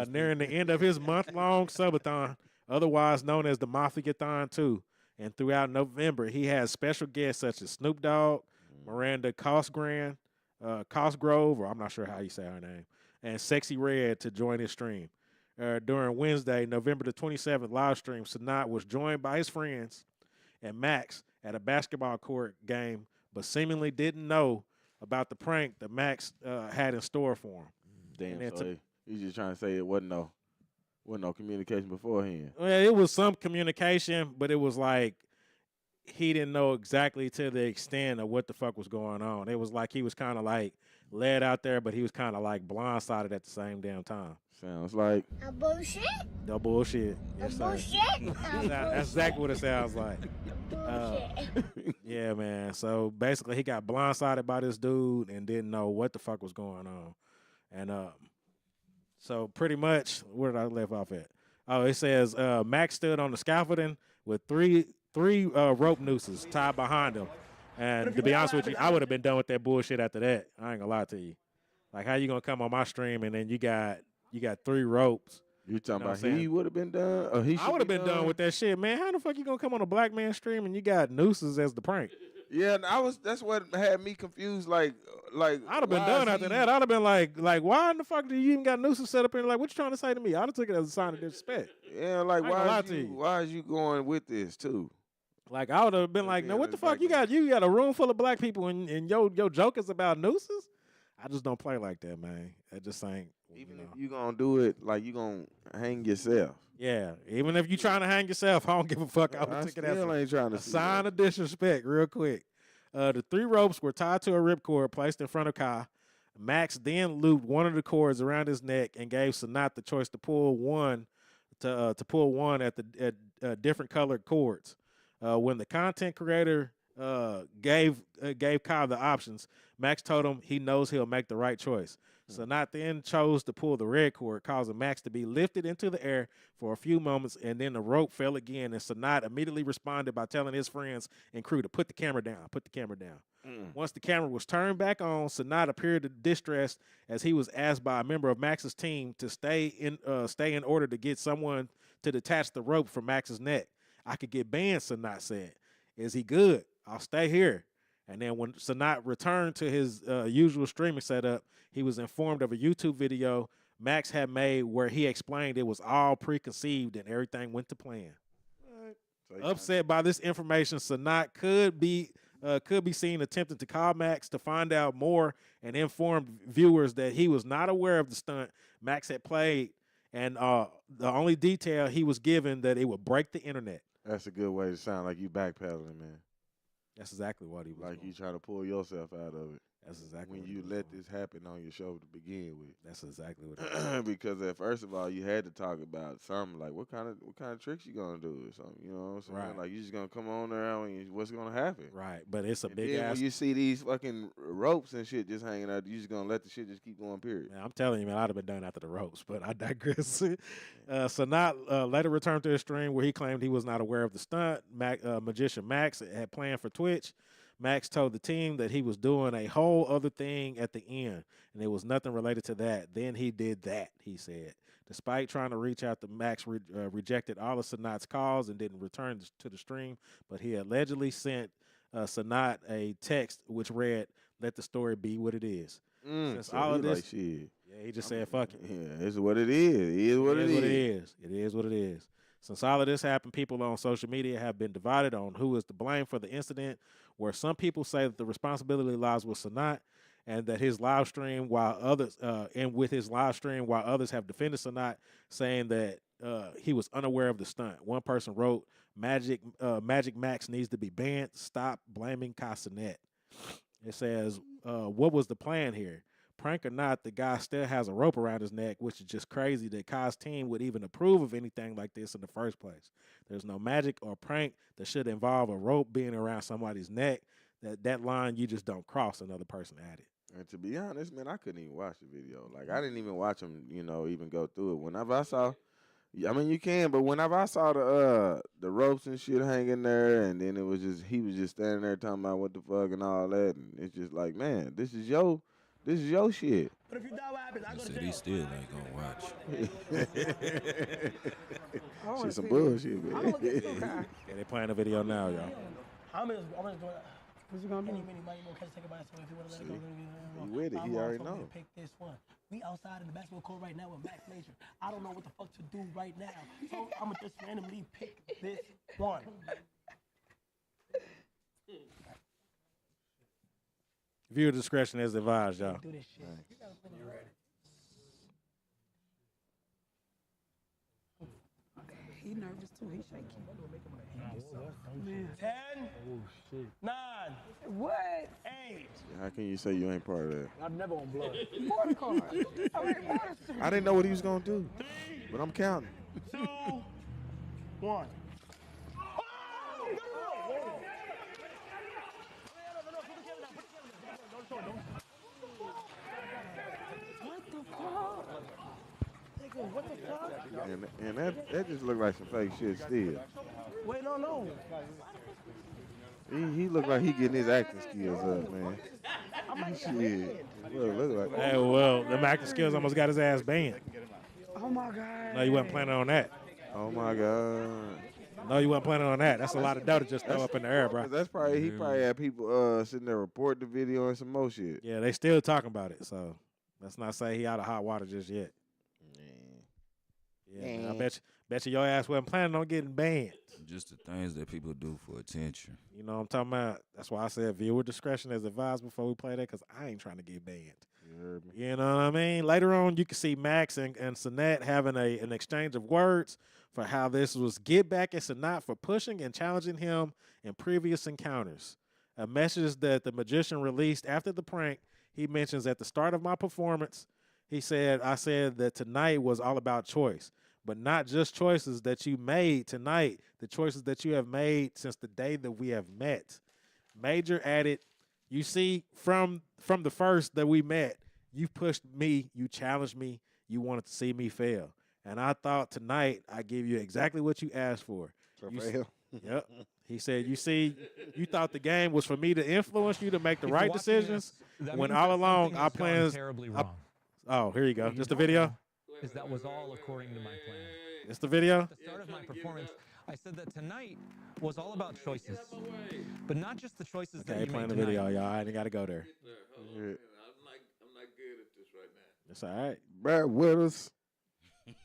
Speaker 2: Nearing the end of his month-long subathon, otherwise known as the Mafia-thon 2, and throughout November, he has special guests such as Snoop Dogg, Miranda Cosgrove, or I'm not sure how you say her name, and Sexy Red to join his stream. During Wednesday, November the 27th live stream, Sanat was joined by his friends and Max at a basketball court game, but seemingly didn't know about the prank that Max had in store for him.
Speaker 3: Damn, so he's just trying to say it wasn't no communication beforehand.
Speaker 2: Well, it was some communication, but it was like he didn't know exactly to the extent of what the fuck was going on. It was like he was kind of like led out there, but he was kind of like blindsided at the same damn time.
Speaker 3: Sounds like
Speaker 6: A bullshit?
Speaker 2: No bullshit. Yes, sir.
Speaker 6: Bullshit?
Speaker 2: That's exactly what it sounds like.
Speaker 6: Bullshit.
Speaker 2: Yeah, man. So basically, he got blindsided by this dude and didn't know what the fuck was going on. And so pretty much, where did I leave off at? Oh, it says Max stood on the scaffolding with three rope nooses tied behind him. And to be honest with you, I would have been done with that bullshit after that. I ain't gonna lie to you. Like, how you gonna come on my stream and then you got 3 ropes?
Speaker 3: you talking
Speaker 2: Know what
Speaker 3: about
Speaker 2: I'm
Speaker 3: he would have been done, or he
Speaker 2: I would have been done with that shit, man. How the fuck you gonna come on a black man stream and you got nooses as the prank?
Speaker 3: Yeah, and that's what had me confused. Like
Speaker 2: I'd have been done after that. I'd have been like, why in the fuck do you even got nooses set up in? Like, what you trying to say to me? I'd have took it as a sign of disrespect.
Speaker 3: Yeah, like
Speaker 2: I ain't gonna lie
Speaker 3: why
Speaker 2: to you.
Speaker 3: why is you going with this too?
Speaker 2: Like, I would have been like, now what the fuck you got? You got a room full of black people and your joke is about nooses? I just don't play like that, man. I just ain't.
Speaker 3: Even if you gonna do it, like you gonna hang yourself.
Speaker 2: Yeah, even if you trying to hang yourself, I don't give a fuck. I would
Speaker 3: I
Speaker 2: take it as
Speaker 3: still ain't trying to
Speaker 2: a
Speaker 3: see
Speaker 2: sign of disrespect real quick. The 3 ropes were tied to a ripcord placed in front of Kai. Max then looped one of the cords around his neck and gave Sanat the choice to pull one at different colored cords. When the content creator gave Kai the options, Max told him he knows he'll make the right choice. Sanat then chose to pull the red cord, causing Max to be lifted into the air for a few moments, and then the rope fell again, and Sanat immediately responded by telling his friends and crew to put the camera down. Once the camera was turned back on, Sanat appeared distressed as he was asked by a member of Max's team to stay in order to get someone to detach the rope from Max's neck. I could get banned, Sanat said. Is he good? I'll stay here. And then when Sanat returned to his usual streaming setup, he was informed of a YouTube video Max had made where he explained it was all preconceived and everything went to plan. Upset by this information, Sanat could be seen attempting to call Max to find out more and inform viewers that he was not aware of the stunt Max had played, and the only detail he was given that it would break the internet.
Speaker 3: That's a good way to sound like you backpedaling, man.
Speaker 2: That's exactly what he was
Speaker 3: Like
Speaker 2: doing.
Speaker 3: you trying to pull yourself out of it.
Speaker 2: That's exactly
Speaker 3: when
Speaker 2: what he
Speaker 3: you
Speaker 2: was
Speaker 3: let
Speaker 2: doing.
Speaker 3: this happen on your show to begin with.
Speaker 2: That's exactly what it was.
Speaker 3: Because first of all, you had to talk about something like what kind of tricks you gonna do or something. You know what I'm saying?
Speaker 2: Right.
Speaker 3: Like you just gonna come on there and what's gonna happen?
Speaker 2: Right, but it's a
Speaker 3: And
Speaker 2: big
Speaker 3: then
Speaker 2: ass.
Speaker 3: when you see these fucking ropes and shit just hanging out, you just gonna let the shit just keep going. Period.
Speaker 2: Man, I'm telling you, man, I'd have been done after the ropes, but I digress. Sanat later returned to his stream where he claimed he was not aware of the stunt magician Max had planned for Twitch. Max told the team that he was doing a whole other thing at the end, and it was nothing related to that. Then he did that, he said. Despite trying to reach out to Max, rejected all of Sanat's calls and didn't return to the stream, but he allegedly sent Sanat a text which read, "Let the story be what it is." Since
Speaker 3: So
Speaker 2: all
Speaker 3: he
Speaker 2: of this,
Speaker 3: like, shit.
Speaker 2: yeah, he just said, "Fuck it."
Speaker 3: Yeah, it's what it is. It is what it is.
Speaker 2: It is what it is. Since all of this happened, people on social media have been divided on who is to blame for the incident, where some people say that the responsibility lies with Sanat and that his live stream, while others while others have defended Sanat, saying that he was unaware of the stunt. One person wrote, Magic Max needs to be banned. Stop blaming Casanet. It says, what was the plan here? Prank or not, the guy still has a rope around his neck, which is just crazy that Kai's team would even approve of anything like this in the first place. There's no magic or prank that should involve a rope being around somebody's neck. That line you just don't cross, another person added.
Speaker 3: And to be honest, man, I couldn't even watch the video. Like, I didn't even watch him, even go through it. Whenever I saw, I mean, you can, but whenever I saw the ropes and shit hanging there, and then he was just standing there talking about what the fuck and all that, and it's just like, man, this is your shit.
Speaker 7: But if you die, what happens? I go to
Speaker 8: Said he
Speaker 7: jail.
Speaker 8: still ain't gonna watch.
Speaker 3: Shit, some bullshit, man.
Speaker 2: Yeah, they playing the video now, y'all.
Speaker 7: I'm just doing what you gonna do? Any money, more catch, take a bite. So if you want to let it go,
Speaker 3: He with it. He already know.
Speaker 7: Pick this one. We outside in the basketball court right now with Max Major. I don't know what the fuck to do right now, so I'm gonna just randomly pick this one.
Speaker 2: Viewer discretion is advised, y'all.
Speaker 7: Do this shit.
Speaker 6: You ready?
Speaker 9: He nervous
Speaker 6: too. He's shaking.
Speaker 7: 10, 9,
Speaker 6: What?
Speaker 7: 8.
Speaker 3: How can you say you ain't part of that?
Speaker 7: I'm never on blood.
Speaker 6: Border card. I mean, border street.
Speaker 3: I didn't know what he was gonna do, but I'm counting.
Speaker 7: 2, 1.
Speaker 6: What the fuck?
Speaker 7: What the fuck?
Speaker 3: And that just looked like some fake shit still.
Speaker 7: Wait, no.
Speaker 3: He looked like he getting his acting skills up, man. Shit. Well, it look like.
Speaker 2: Hey, well, them acting skills almost got his ass banned.
Speaker 6: Oh my God.
Speaker 2: No, you wasn't planning on that.
Speaker 3: Oh my God.
Speaker 2: No, you wasn't planning on that. That's a lot of dough to just throw up in the air, bro.
Speaker 3: 'Cause that's probably he probably had people sitting there reporting the video and some more shit.
Speaker 2: Yeah, they still talking about it, so let's not say he out of hot water just yet. Yeah, man, I bet you your ass wasn't planning on getting banned.
Speaker 8: Just the things that people do for attention.
Speaker 2: You know what I'm talking about? That's why I said viewer discretion is advised before we play that, because I ain't trying to get banned.
Speaker 3: You heard me?
Speaker 2: You know what I mean? Later on, you can see Max and Sanat having an exchange of words for how this was get back at Sanat for pushing and challenging him in previous encounters. A message that the magician released after the prank, he mentions at the start of my performance, I said that tonight was all about choice, but not just choices that you made tonight, the choices that you have made since the day that we have met. Major added, you see, from the first that we met, you pushed me, you challenged me, you wanted to see me fail. And I thought tonight I gave you exactly what you asked for. Yep. He said, you see, you thought the game was for me to influence you to make the right decisions, when all along our plans.
Speaker 9: Terribly wrong.
Speaker 2: Oh, here you go. Just the video?
Speaker 9: Is that was all according to my plan.
Speaker 2: It's the video?
Speaker 9: At the start of my performance, I said that tonight was all about choices, but not just the choices that
Speaker 2: Okay,
Speaker 9: you
Speaker 2: playing
Speaker 9: made
Speaker 2: the
Speaker 9: tonight.
Speaker 2: video, y'all. I ain't got to go there.
Speaker 1: I'm not good at this right now.
Speaker 2: It's all right.
Speaker 3: Brad Withers.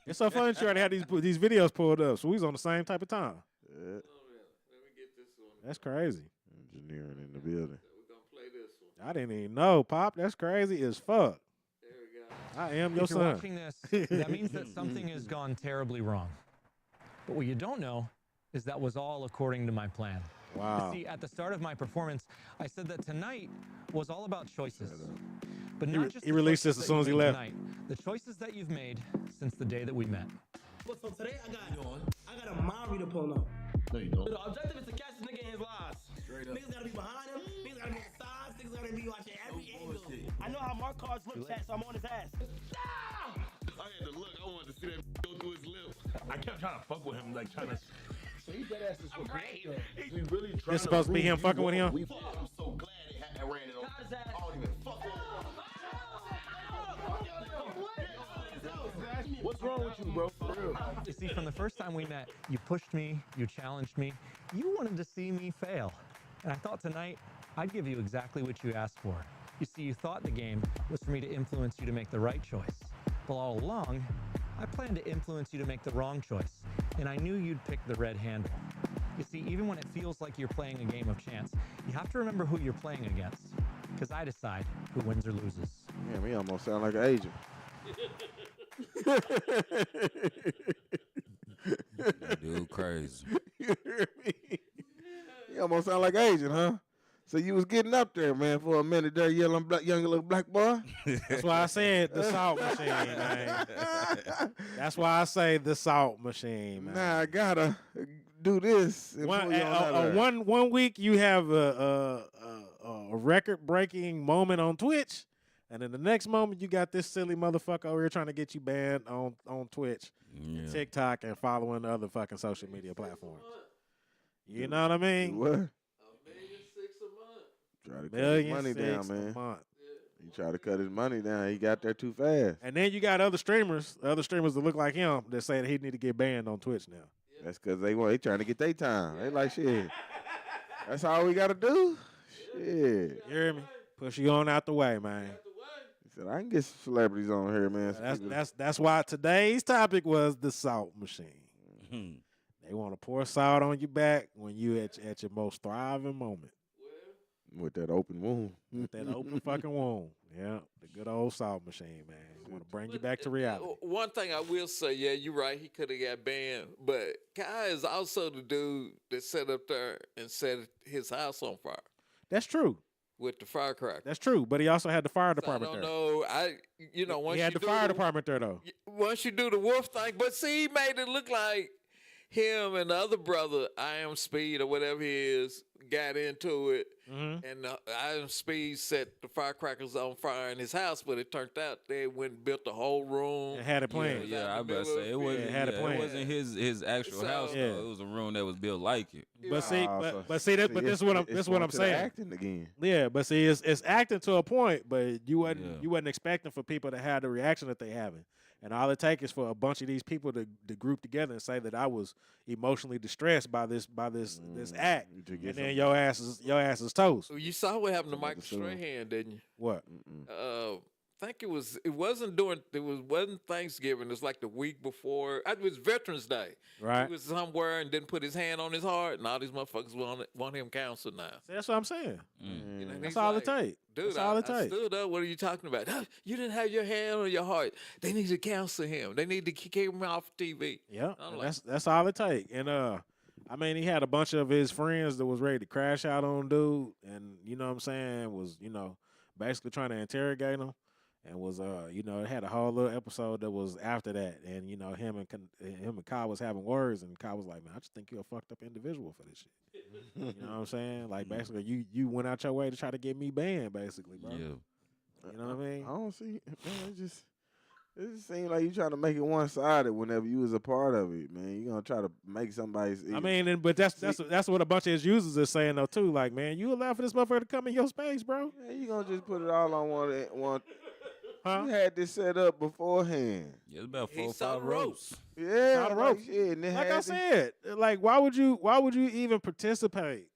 Speaker 2: It's so funny that you already had these videos pulled up, so we was on the same type of time.
Speaker 3: Yeah.
Speaker 1: Let me get this one.
Speaker 2: That's crazy.
Speaker 3: Engineering in the building.
Speaker 1: We're gonna play this one.
Speaker 2: I didn't even know, Pop. That's crazy as fuck.
Speaker 1: There we go.
Speaker 2: I am your
Speaker 9: If you're
Speaker 2: son.
Speaker 9: watching this, that means that something has gone terribly wrong. But what you don't know is that was all according to my plan.
Speaker 2: Wow.
Speaker 9: See, at the start of my performance, I said that tonight was all about choices. But not just
Speaker 2: he
Speaker 9: the
Speaker 2: released
Speaker 9: choices
Speaker 2: this as
Speaker 9: that
Speaker 2: soon
Speaker 9: you
Speaker 2: as he
Speaker 9: made
Speaker 2: left.
Speaker 9: tonight, the choices that you've made since the day that we met.
Speaker 7: Look, so today I got a mind reader pull up.
Speaker 10: No, you don't.
Speaker 7: The objective is to catch this nigga in his lies. Niggas gotta be behind him, niggas gotta be on the sides, niggas gotta be watching every angle. I know how Mark cards look, chat, so I'm on his ass.
Speaker 10: I had to look. I wanted to see that go through his lip. I kept trying to fuck with him, like trying to. So he dead ass is what he really trying.
Speaker 2: It's supposed to be him fucking with him?
Speaker 10: I'm so glad it ran it on. I don't even fuck with him. What's wrong with you, bro? For real.
Speaker 9: You see, from the first time we met, you pushed me, you challenged me, you wanted to see me fail. And I thought tonight, I'd give you exactly what you asked for. You see, you thought the game was for me to influence you to make the right choice. But all along, I planned to influence you to make the wrong choice. And I knew you'd pick the red handle. You see, even when it feels like you're playing a game of chance, you have to remember who you're playing against. Because I decide who wins or loses.
Speaker 3: Damn, he almost sound like an agent.
Speaker 8: That dude crazy.
Speaker 3: You hear me? He almost sound like an agent, huh? So you was getting up there, man, for a minute there, young little black boy.
Speaker 2: That's why I said the salt machine, man. That's why I say the salt machine, man.
Speaker 3: Nah, I gotta do this. and pull you on that there.
Speaker 2: One week you have a record-breaking moment on Twitch, and then the next moment you got this silly motherfucker over here trying to get you banned on Twitch,
Speaker 8: Yeah.
Speaker 2: TikTok, and following the other fucking social media platforms. You know what I mean?
Speaker 3: What?
Speaker 1: $1.6 million a month.
Speaker 3: Try to cut his money down,
Speaker 2: $1.6
Speaker 3: man.
Speaker 2: a month.
Speaker 3: He tried to cut his money down. He got there too fast.
Speaker 2: And then you got other streamers that look like him that say that he need to get banned on Twitch now.
Speaker 3: That's because they trying to get their time. They like, shit. That's all we got to do? Shit.
Speaker 2: You hear me? Push you on out the way, man.
Speaker 3: He said, I can get some celebrities on here, man.
Speaker 2: That's why today's topic was the salt machine. They want to pour salt on your back when you at your most thriving moment.
Speaker 3: With that open wound.
Speaker 2: With that open fucking wound. Yeah, the good old salt machine, man. I want to bring you back to reality.
Speaker 1: One thing I will say, yeah, you're right. He could have got banned, but Kai is also the dude that sat up there and set his house on fire
Speaker 2: That's true.
Speaker 1: with the firecracker.
Speaker 2: That's true. But he also had the fire
Speaker 1: I
Speaker 2: department
Speaker 1: don't
Speaker 2: there.
Speaker 1: know. Once
Speaker 2: He had
Speaker 1: you
Speaker 2: the
Speaker 1: do
Speaker 2: fire department there though.
Speaker 1: Once you do the wolf thing, but see, he made it look like him and the other brother, I Am Speed or whatever he is, got into it, and I Am Speed set the firecrackers on fire in his house. But it turned out they went and built the whole room.
Speaker 2: And had it planned.
Speaker 8: Yeah, I better say it wasn't.
Speaker 2: had it
Speaker 8: It
Speaker 2: planned.
Speaker 8: wasn't his actual house.
Speaker 2: Yeah.
Speaker 8: Though. It was a room that was built like it.
Speaker 2: But see,
Speaker 3: Oh,
Speaker 2: but see that. But this is what I'm. This is what I'm saying.
Speaker 3: Acting again.
Speaker 2: Yeah, but see, it's acting to a point, but you wasn't
Speaker 8: Yeah.
Speaker 2: you wasn't expecting for people to have the reaction that they having, and all it takes is for a bunch of these people to group together and say that I was emotionally distressed by this act,
Speaker 3: To
Speaker 2: and
Speaker 3: get
Speaker 2: then
Speaker 3: some-
Speaker 2: your ass is toast.
Speaker 1: You saw what happened to
Speaker 3: Somebody
Speaker 1: Michael
Speaker 3: sue him.
Speaker 1: Strahan, didn't you?
Speaker 2: What?
Speaker 1: I think it wasn't Thanksgiving. It was like the week before. It was Veterans Day.
Speaker 2: Right.
Speaker 1: He was somewhere and didn't put his hand on his heart, and all these motherfuckers want him counseled now.
Speaker 2: See, that's what I'm saying.
Speaker 1: You know, and
Speaker 2: That's
Speaker 1: he's
Speaker 2: all
Speaker 1: like,
Speaker 2: it takes.
Speaker 1: Dude,
Speaker 2: That's all it
Speaker 1: I
Speaker 2: takes.
Speaker 1: stood up. What are you talking about? You didn't have your hand on your heart. They need to counsel him. They need to kick him off TV.
Speaker 2: Yeah,
Speaker 1: I'm
Speaker 2: and
Speaker 1: like-
Speaker 2: that's all it takes. And I mean, he had a bunch of his friends that was ready to crash out on dude, and you know what I'm saying, was basically trying to interrogate him, and was it had a whole little episode that was after that, and him and Kyle was having words, and Kyle was like, man, I just think you're a fucked up individual for this shit. You know what I'm saying? Like basically, you went out your way to try to get me banned, basically, bro.
Speaker 8: Yeah.
Speaker 2: You know what I mean?
Speaker 3: I don't see. Man, it just seems like you trying to make it one sided whenever you was a part of it, man. You gonna try to make somebody's.
Speaker 2: I mean, but that's what a bunch of his users are saying though too. Like, man, you allow for this motherfucker to come in your space, bro?
Speaker 3: Yeah, you gonna just put it all on one.
Speaker 2: Huh?
Speaker 3: You had this set up beforehand.
Speaker 8: Yeah, it's about 4
Speaker 1: He
Speaker 8: or
Speaker 1: saw
Speaker 8: 5
Speaker 1: the
Speaker 8: ropes.
Speaker 3: Yeah,
Speaker 2: Saw the ropes.
Speaker 3: shit, and it
Speaker 2: Like
Speaker 3: had
Speaker 2: I
Speaker 3: to-
Speaker 2: said, like why would you even participate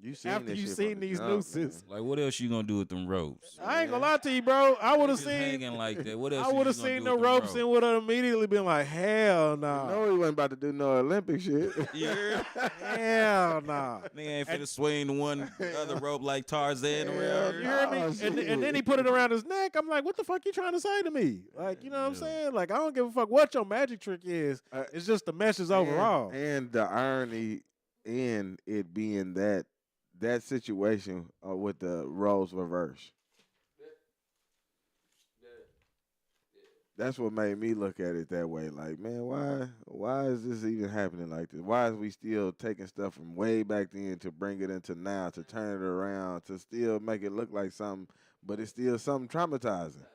Speaker 3: you seen
Speaker 2: after
Speaker 3: this
Speaker 2: you
Speaker 3: shit
Speaker 2: seen
Speaker 3: from the
Speaker 2: these
Speaker 3: jump,
Speaker 2: nooses?
Speaker 8: Like, what else you gonna do with them ropes?
Speaker 2: I ain't gonna lie to you, bro. I would have
Speaker 8: Just
Speaker 2: seen.
Speaker 8: hanging like that. What else?
Speaker 2: I would have
Speaker 8: you gonna
Speaker 2: seen
Speaker 8: do
Speaker 2: the
Speaker 8: with them
Speaker 2: ropes and would have immediately been like, hell no,
Speaker 3: Man. No, he wasn't about to do no Olympic shit.
Speaker 8: Yeah.
Speaker 2: hell no.
Speaker 8: Nigga ain't finna swing the one other rope like Tarzan
Speaker 3: Hell
Speaker 8: around.
Speaker 2: You heard me?
Speaker 3: Oh,
Speaker 2: And then he put it around his neck. I'm like, what the fuck you trying to say to me? Like, you know what I'm saying? Like, I don't give a fuck what your magic trick is. It's just the message overall.
Speaker 3: And the irony in it being that situation with the roles reverse. That's what made me look at it that way. Like, man, why is this even happening like this? Why is we still taking stuff from way back then to bring it into now, to turn it around, to still make it look like something, but it's still something traumatizing?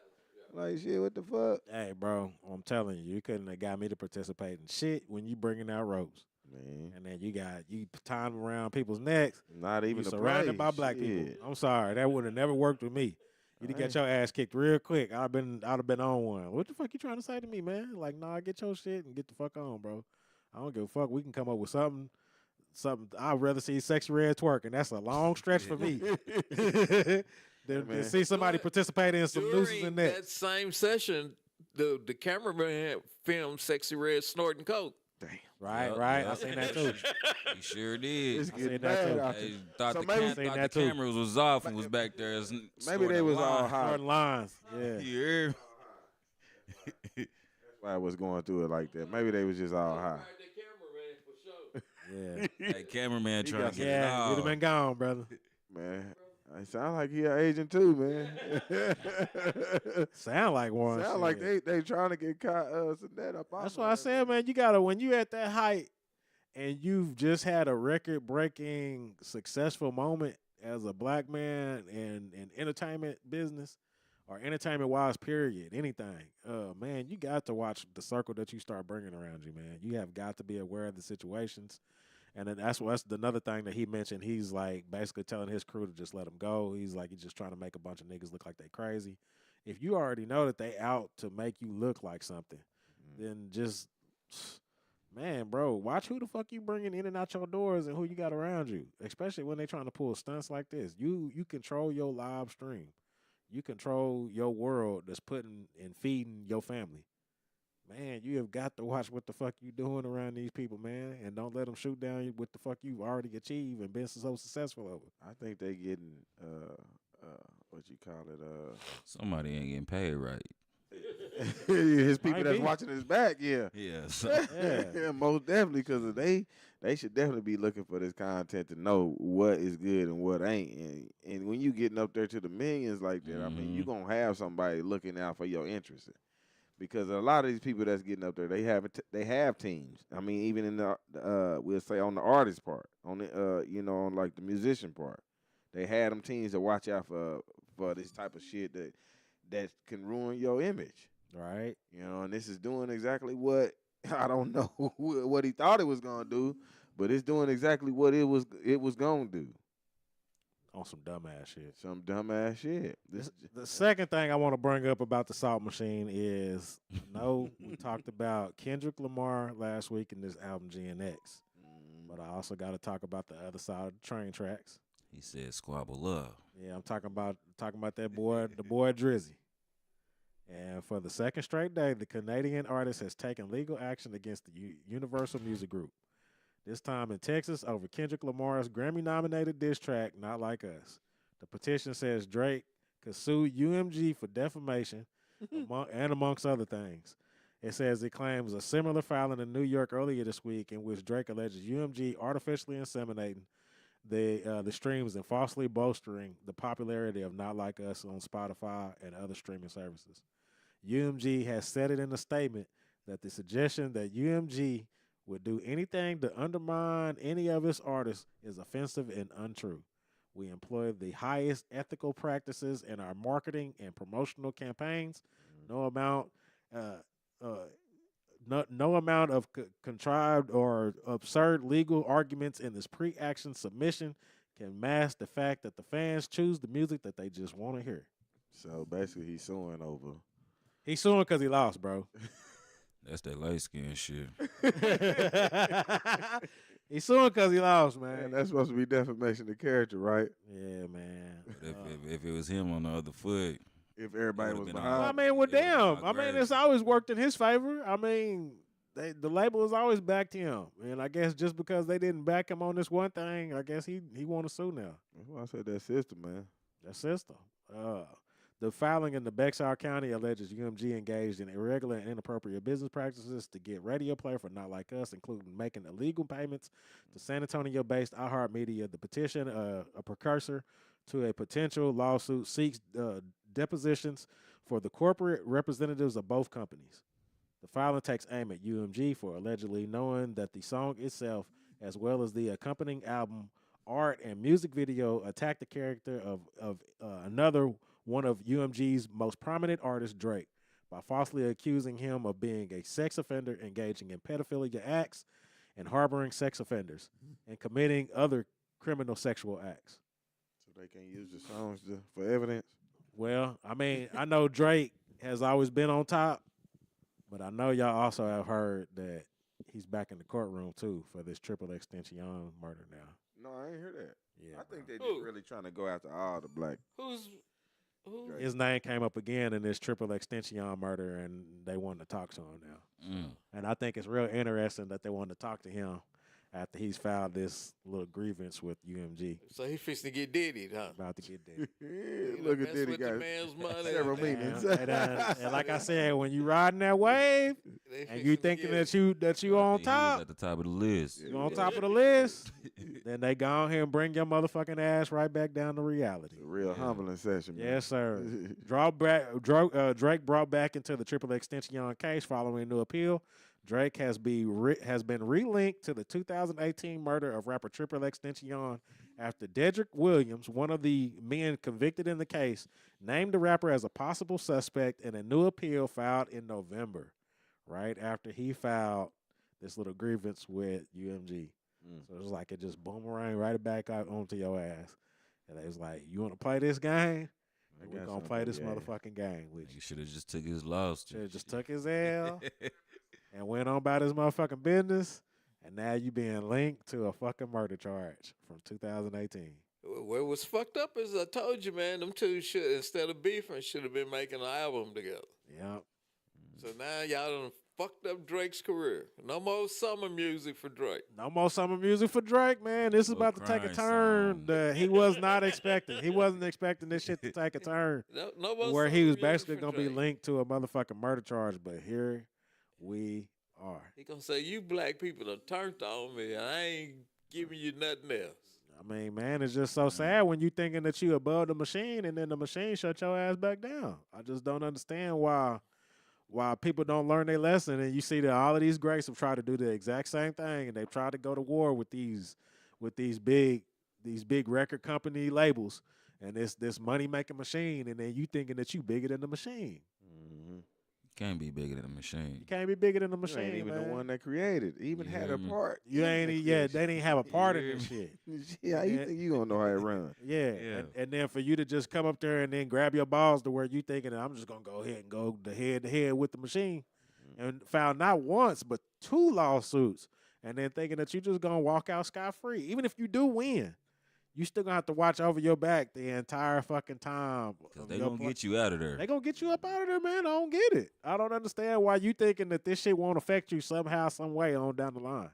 Speaker 3: Like, shit, what the fuck?
Speaker 2: Hey, bro, I'm telling you, you couldn't have got me to participate in shit when you bringing out ropes.
Speaker 3: Man,
Speaker 2: And then you tying them around people's necks.
Speaker 3: not even
Speaker 2: You
Speaker 3: a
Speaker 2: surrounded
Speaker 3: play.
Speaker 2: by black people.
Speaker 3: Shit.
Speaker 2: I'm sorry, that would have never worked with me. You'd have got your ass kicked real quick. I'd have been on one. What the fuck you trying to say to me, man? Like, nah, get your shit and get the fuck on, bro. I don't give a fuck. We can come up with something. I'd rather see Sexy Red twerk, and that's a long stretch for me. than see somebody participate in some nooses
Speaker 1: During
Speaker 2: in that.
Speaker 1: that same session, the cameraman filmed Sexy Red snorting coke.
Speaker 2: Right,
Speaker 8: Yup,
Speaker 2: right.
Speaker 8: yup.
Speaker 2: I seen that too.
Speaker 8: He sure did.
Speaker 3: It's
Speaker 2: I
Speaker 3: getting
Speaker 2: seen that
Speaker 3: bad
Speaker 2: too.
Speaker 3: out
Speaker 8: Hey,
Speaker 3: there.
Speaker 8: thought
Speaker 3: So
Speaker 8: the,
Speaker 3: maybe-
Speaker 8: cam-
Speaker 2: Seen
Speaker 8: thought
Speaker 2: that
Speaker 8: the
Speaker 2: too.
Speaker 8: cameras was off and was back there.
Speaker 3: Maybe they was all high.
Speaker 2: Snorting lines. Yeah.
Speaker 8: Yeah.
Speaker 3: That's why I was going through it like that. Maybe they was just all high.
Speaker 2: Yeah.
Speaker 8: Hey, cameraman
Speaker 3: He
Speaker 8: trying
Speaker 3: got
Speaker 8: to get it
Speaker 2: Yeah,
Speaker 8: all.
Speaker 2: you'd have been gone, brother.
Speaker 3: Man, I sound like he an agent too, man.
Speaker 2: Sound like one.
Speaker 3: Sound like
Speaker 2: shit.
Speaker 3: they trying to get that up.
Speaker 2: That's why I said, man, you gotta when you at that height and you've just had a record-breaking successful moment as a black man in entertainment business or entertainment-wise, period, anything. Man, you got to watch the circle that you start bringing around you, man. You have got to be aware of the situations. And then that's another thing that he mentioned. He's like basically telling his crew to just let him go. He's like, he's just trying to make a bunch of niggas look like they crazy. If you already know that they out to make you look like something, then just, man, bro, watch who the fuck you bringing in and out your doors and who you got around you, especially when they trying to pull stunts like this. You control your live stream. You control your world that's putting and feeding your family. man, you have got to watch what the fuck you doing around these people, man, and don't let them shoot down you what the fuck you've already achieved and been so successful over.
Speaker 3: I think they getting what you call it
Speaker 8: Somebody ain't getting paid right.
Speaker 3: his people
Speaker 2: Might
Speaker 3: that's
Speaker 2: be.
Speaker 3: watching his back, yeah.
Speaker 8: Yes.
Speaker 3: Yeah, most definitely, because they should definitely be looking for this content to know what is good and what ain't. And when you getting up there to the millions like that, I mean, you gonna have somebody looking out for your interests. Because a lot of these people that's getting up there, they have teams. I mean, even in the we'll say on the artist part, on the on like the musician part, they had them teams to watch out for this type of shit that can ruin your image.
Speaker 2: Right.
Speaker 3: And this is doing exactly what I don't know what he thought it was gonna do, but it's doing exactly what it was gonna do.
Speaker 2: On some dumbass shit.
Speaker 3: Some dumbass shit.
Speaker 2: The second thing I want to bring up about the Salt Machine is, we talked about Kendrick Lamar last week in this album GNX, but I also got to talk about the other side of the train tracks.
Speaker 8: He said squabble love.
Speaker 2: Yeah, I'm talking about that boy, the boy Drizzy. And for the second straight day, the Canadian artist has taken legal action against the Universal Music Group. This time in Texas over Kendrick Lamar's Grammy-nominated diss track, Not Like Us. The petition says Drake could sue UMG for defamation and amongst other things. It says it claims a similar filing in New York earlier this week in which Drake alleges UMG artificially inseminating the streams and falsely bolstering the popularity of Not Like Us on Spotify and other streaming services. UMG has said it in a statement that the suggestion that UMG would do anything to undermine any of its artists is offensive and untrue. We employ the highest ethical practices in our marketing and promotional campaigns. No amount of contrived or absurd legal arguments in this pre-action submission can mask the fact that the fans choose the music that they just want to hear.
Speaker 3: So basically, he's suing over.
Speaker 2: He's suing because he lost, bro.
Speaker 8: That's that light skin shit.
Speaker 2: He's suing because he lost, man.
Speaker 3: Man, that's supposed to be defamation of character, right?
Speaker 2: Yeah, man.
Speaker 8: But if it was him on the other foot,
Speaker 3: If everybody was
Speaker 8: been
Speaker 3: behind.
Speaker 2: Well, I mean, with
Speaker 8: It would've been
Speaker 2: them,
Speaker 8: all great.
Speaker 2: it's always worked in his favor. I mean, the label has always backed him, and I guess just because they didn't back him on this one thing, I guess he want to sue now.
Speaker 3: That's why I said that system, man.
Speaker 2: That system. The filing in the Bexar County alleges UMG engaged in irregular and inappropriate business practices to get radio play for Not Like Us, including making illegal payments to San Antonio-based iHeartMedia. The petition, a precursor to a potential lawsuit, seeks depositions for the corporate representatives of both companies. The filing takes aim at UMG for allegedly knowing that the song itself, as well as the accompanying album, art, and music video, attack the character of another one of UMG's most prominent artists, Drake, by falsely accusing him of being a sex offender, engaging in pedophilia acts, and harboring sex offenders, and committing other criminal sexual acts.
Speaker 3: So they can't use the songs for evidence.
Speaker 2: Well, I mean, I know Drake has always been on top, but I know y'all also have heard that he's back in the courtroom, too, for this Triple Extension murder now.
Speaker 3: No, I ain't hear that.
Speaker 2: Yeah,
Speaker 3: I think they
Speaker 1: Who?
Speaker 3: just really trying to go after all the black.
Speaker 1: Who?
Speaker 2: his name came up again in this Triple Extension murder, and they wanted to talk to him now. And I think it's real interesting that they wanted to talk to him after he's filed this little grievance with UMG.
Speaker 1: So he fixing to get diddy, huh?
Speaker 2: About to get there.
Speaker 3: Look
Speaker 1: mess
Speaker 3: at Diddy
Speaker 1: with the
Speaker 3: got
Speaker 1: man's money.
Speaker 3: several
Speaker 1: Man.
Speaker 3: meetings.
Speaker 2: And like I said, when you riding that wave
Speaker 1: They
Speaker 2: and you
Speaker 1: fixing to
Speaker 2: thinking
Speaker 1: get
Speaker 2: that you on
Speaker 8: He was
Speaker 2: top,
Speaker 8: at the top of the list.
Speaker 2: you on top of the list, then they go on here and bring your motherfucking ass right back down to reality.
Speaker 3: It's a real humbling session, man.
Speaker 2: Yes, sir. Drake brought back into the Triple Extension case following a new appeal. Drake has been relinked to the 2018 murder of rapper Triple Extension after Dedrick Williams, one of the men convicted in the case, named the rapper as a possible suspect in a new appeal filed in November, right after he filed this little grievance with UMG. So it's like it just boomerang right back out onto your ass. And they was like, you want to play this game? We're going to play this motherfucking game with you.
Speaker 8: You should have just took his loss.
Speaker 2: Should have just took his L and went on about his motherfucking business. And now you being linked to a fucking murder charge from 2018.
Speaker 1: What was fucked up is I told you, man, them two should, instead of beefing, should have been making an album together.
Speaker 2: Yep.
Speaker 1: So now y'all done fucked up Drake's career. No more summer music for Drake.
Speaker 2: No more summer music for Drake, man. This is about to take a turn that he was not expecting. He wasn't expecting this shit to take a turn
Speaker 1: No more
Speaker 2: where
Speaker 1: summer
Speaker 2: he was
Speaker 1: music
Speaker 2: basically
Speaker 1: for
Speaker 2: going to be
Speaker 1: Drake.
Speaker 2: linked to a motherfucking murder charge. But here we are.
Speaker 1: He gonna say, you black people done turned on me, and I ain't giving you nothing else.
Speaker 2: I mean, man, it's just so sad when you thinking that you above the machine and then the machine shut your ass back down. I just don't understand why people don't learn their lesson. And you see that all of these greats have tried to do the exact same thing, and they've tried to go to war with these big record company labels and this money making machine. And then you thinking that you bigger than the machine.
Speaker 8: Can't be bigger than a machine.
Speaker 2: You can't be bigger than the
Speaker 3: You
Speaker 2: machine,
Speaker 3: ain't even
Speaker 2: man.
Speaker 3: the one that created. Even
Speaker 8: You
Speaker 3: had
Speaker 8: hear
Speaker 3: a
Speaker 8: me?
Speaker 3: part.
Speaker 2: You ain't they didn't have a part in this shit.
Speaker 3: Yeah, you think you gonna know how it run?
Speaker 2: Yeah. And then for you to just come up there and then grab your balls to where you thinking that I'm just gonna go ahead and go head to head with the machine, and found not once but 2 lawsuits, and then thinking that you just gonna walk out scot free. Even if you do win, you still gonna have to watch over your back the entire fucking time.
Speaker 8: Because they gonna get you out of there.
Speaker 2: They gonna get you up out of there, man. I don't get it. I don't understand why you thinking that this shit won't affect you somehow, some way on down the line.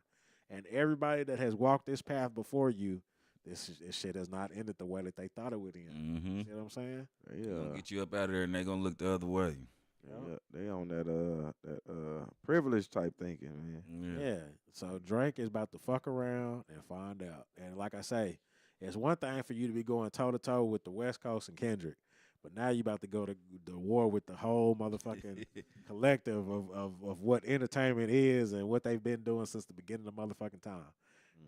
Speaker 2: And everybody that has walked this path before you, this shit has not ended the way that they thought it would end.
Speaker 8: Mm-hmm.
Speaker 2: You know what I'm saying?
Speaker 8: They gonna get you up out of there, and they gonna look the other way.
Speaker 3: Yeah, they on that privilege type thinking, man.
Speaker 2: Yeah. So Drake is about to fuck around and find out. And like I say, it's one thing for you to be going toe to toe with the West Coast and Kendrick, but now you about to go to the war with the whole motherfucking collective of what entertainment is and what they've been doing since the beginning of motherfucking time.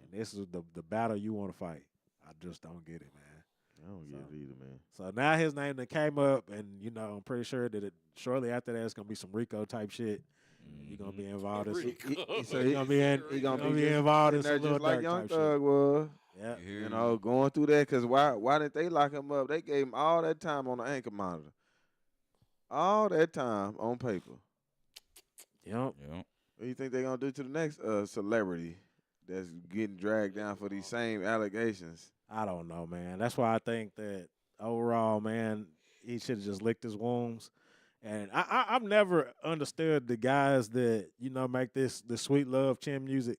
Speaker 2: And this is the battle you want to fight. I just don't get it, man.
Speaker 3: I don't get it either, man.
Speaker 2: So now his name that came up, and I'm pretty sure that shortly after that it's gonna be some Rico type shit. You're gonna be involved in
Speaker 3: So
Speaker 2: he gonna be involved in some
Speaker 3: just
Speaker 2: little
Speaker 3: like
Speaker 2: dark
Speaker 3: Young
Speaker 2: type
Speaker 3: Thug
Speaker 2: shit.
Speaker 3: was.
Speaker 2: Yeah,
Speaker 3: You know, going through that, because why didn't they lock him up? They gave him all that time on the ankle monitor. All that time on paper.
Speaker 2: Yep.
Speaker 3: What do you think they're going to do to the next celebrity that's getting dragged down for these same allegations?
Speaker 2: I don't know, man. That's why I think that overall, man, he should have just licked his wounds. And I've never understood the guys that make this sweet love chin music,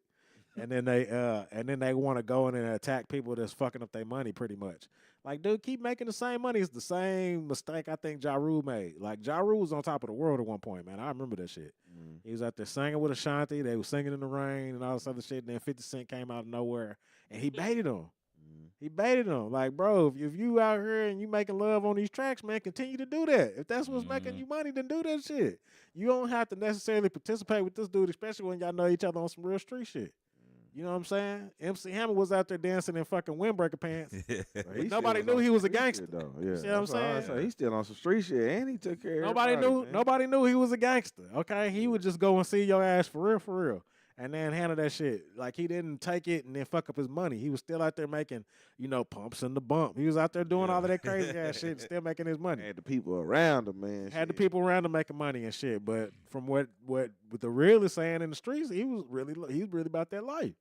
Speaker 2: and then they want to go in and attack people that's fucking up their money pretty much. Like, dude, keep making the same money. It's the same mistake I think Ja Rule made. Like, Ja Rule was on top of the world at one point, man. I remember that shit. He was out there singing with Ashanti. They was singing in the rain and all this other shit. And then 50 Cent came out of nowhere, and he baited him. He baited him. Like, bro, if you out here and you making love on these tracks, man, continue to do that. If that's what's making you money, then do that shit. You don't have to necessarily participate with this dude, especially when y'all know each other on some real street shit. You know what I'm saying? MC Hammer was out there dancing in fucking windbreaker pants. Nobody knew he was a gangster.
Speaker 3: Though. Yeah.
Speaker 2: You see what I'm saying?
Speaker 3: He's still on some street shit, and he took care of
Speaker 2: Nobody knew he was a gangster. Okay, he would just go and see your ass for real, and then handle that shit. Like, he didn't take it and then fuck up his money. He was still out there making, pumps in the bump. He was out there doing all of that crazy ass shit, still making his money.
Speaker 3: Had the people around him, man.
Speaker 2: Had the people around him making money and shit. But from what the real is saying in the streets, he's really about that life.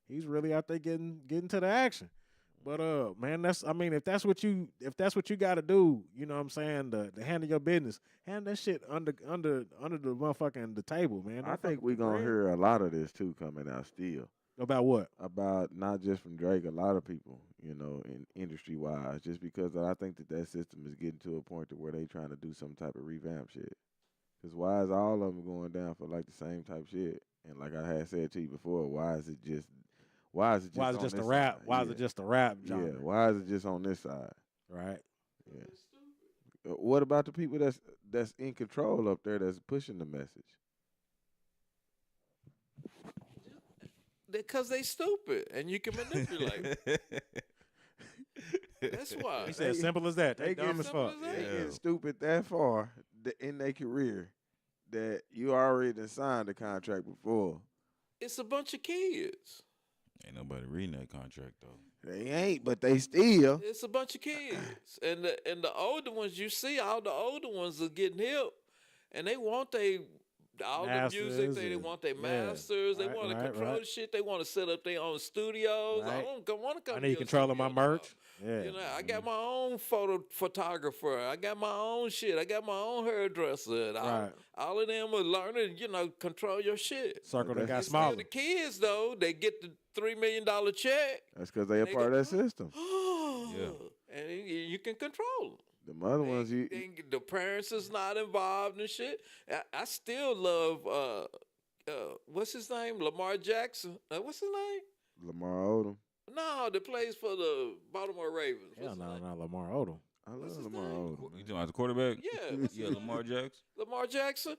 Speaker 2: He's really out there getting to the action. But man, if that's what you got to do, you know what I'm saying, to handle your business, handle that shit under the motherfucking the table, man.
Speaker 3: I think we're gonna hear a lot of this too coming out still.
Speaker 2: About what?
Speaker 3: About not just from Drake, a lot of people, in industry wise, just because I think that system is getting to a point to where they trying to do some type of revamp shit. Because why is all of them going down for like the same type shit? And like I had said to you before, why is it just
Speaker 2: a rap?
Speaker 3: Side?
Speaker 2: Why is it just a rap genre?
Speaker 3: Yeah, why is it just on this side?
Speaker 2: Right.
Speaker 3: Yeah. What about the people that's in control up there that's pushing the message?
Speaker 1: Because they stupid and you can manipulate. That's why.
Speaker 2: He said, simple as that. They dumb as fuck.
Speaker 3: They get stupid that far in their career that you already done signed the contract before.
Speaker 1: It's a bunch of kids.
Speaker 8: Ain't nobody reading that contract though.
Speaker 3: They ain't, but they still.
Speaker 1: It's a bunch of kids, and the older ones, you see, all the older ones are getting hip, and they want all the music. They want their masters. They want to control the shit. They want to set up their own studios.
Speaker 2: Right.
Speaker 1: I don't want to come.
Speaker 2: I need control of my merch. Yeah.
Speaker 1: You know, I got my own photographer. I got my own shit. I got my own hairdresser. And
Speaker 2: Right.
Speaker 1: all of them are learning, control your shit.
Speaker 2: Circle that got
Speaker 1: And
Speaker 2: smaller.
Speaker 1: still the kids, though, they get the $3 million check.
Speaker 3: That's because they a
Speaker 1: They
Speaker 3: part
Speaker 1: go,
Speaker 3: of that system.
Speaker 1: And you can control them.
Speaker 3: The other ones,
Speaker 1: The parents is not involved and shit. I still love, what's his name? Lamar Jackson. What's his name?
Speaker 3: Lamar Odom.
Speaker 1: No, that plays for the Baltimore Ravens.
Speaker 2: Hell
Speaker 1: What's his name?
Speaker 2: no, Lamar Odom.
Speaker 3: I
Speaker 1: What's
Speaker 3: love
Speaker 1: his
Speaker 3: Lamar
Speaker 1: name?
Speaker 3: Odom.
Speaker 8: You talking about the quarterback?
Speaker 1: Yeah, what's
Speaker 8: Yeah,
Speaker 1: his
Speaker 8: Lamar
Speaker 1: name?
Speaker 8: Jackson.
Speaker 1: Lamar Jackson.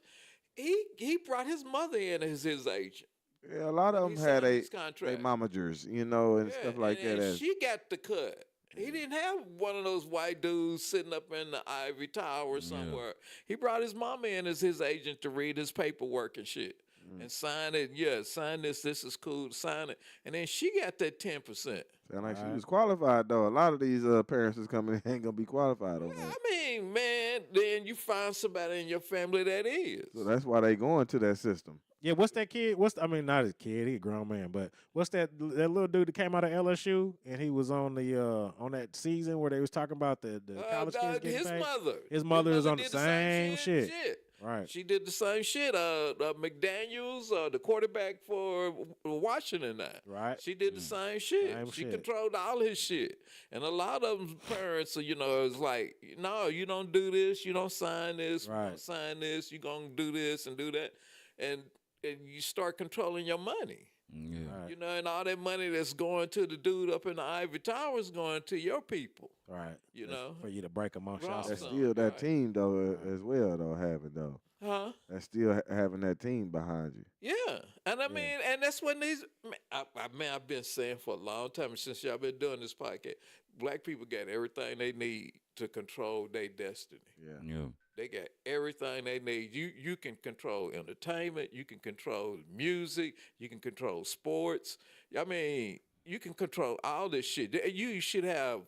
Speaker 1: He brought his mother in as his agent.
Speaker 3: Yeah, a lot of
Speaker 1: He
Speaker 3: them had
Speaker 1: signed his
Speaker 3: they
Speaker 1: contract.
Speaker 3: momagers, and stuff like
Speaker 1: and
Speaker 3: that.
Speaker 1: she got the cut. He didn't have one of those white dudes sitting up in the ivory tower somewhere. He brought his mama in as his agent to read his paperwork and shit. And sign it. Yeah, sign this. This is cool. Sign it. And then she got that 10%.
Speaker 3: Sound like she was qualified though. A lot of these parents that's coming in ain't gonna be qualified on that.
Speaker 1: I mean, man, then you find somebody in your family that is.
Speaker 3: So that's why they going to that system.
Speaker 2: Yeah, what's that kid? Not a kid, he a grown man, but what's that little dude that came out of LSU and he was on the on that season where they was talking about the college kids getting
Speaker 1: his
Speaker 2: paid?
Speaker 1: mother.
Speaker 2: His mother is on the
Speaker 1: did
Speaker 2: same shit. Right.
Speaker 1: She did the same shit. McDaniels, the quarterback for Washington now.
Speaker 2: Right.
Speaker 1: She did the same shit. She controlled all his shit. And a lot of them parents, is like, no, you don't do this. You don't sign this. You don't sign this. You're going to do this and do that. And you start controlling your money.
Speaker 8: Yeah.
Speaker 2: Right.
Speaker 1: And all that money that's going to the dude up in the Ivory Tower is going to your people.
Speaker 2: Right.
Speaker 1: Know?
Speaker 2: For you to break amongst y'all.
Speaker 3: That's still that team though as well though having though.
Speaker 1: Huh?
Speaker 3: That's still having that team behind you.
Speaker 1: Yeah, and I mean, and that's what these. I've been saying for a long time since y'all been doing this podcast. Black people got everything they need to control their destiny.
Speaker 3: Yeah.
Speaker 1: They got everything they need. You can control entertainment. You can control music. You can control sports. I mean, you can control all this shit. You should have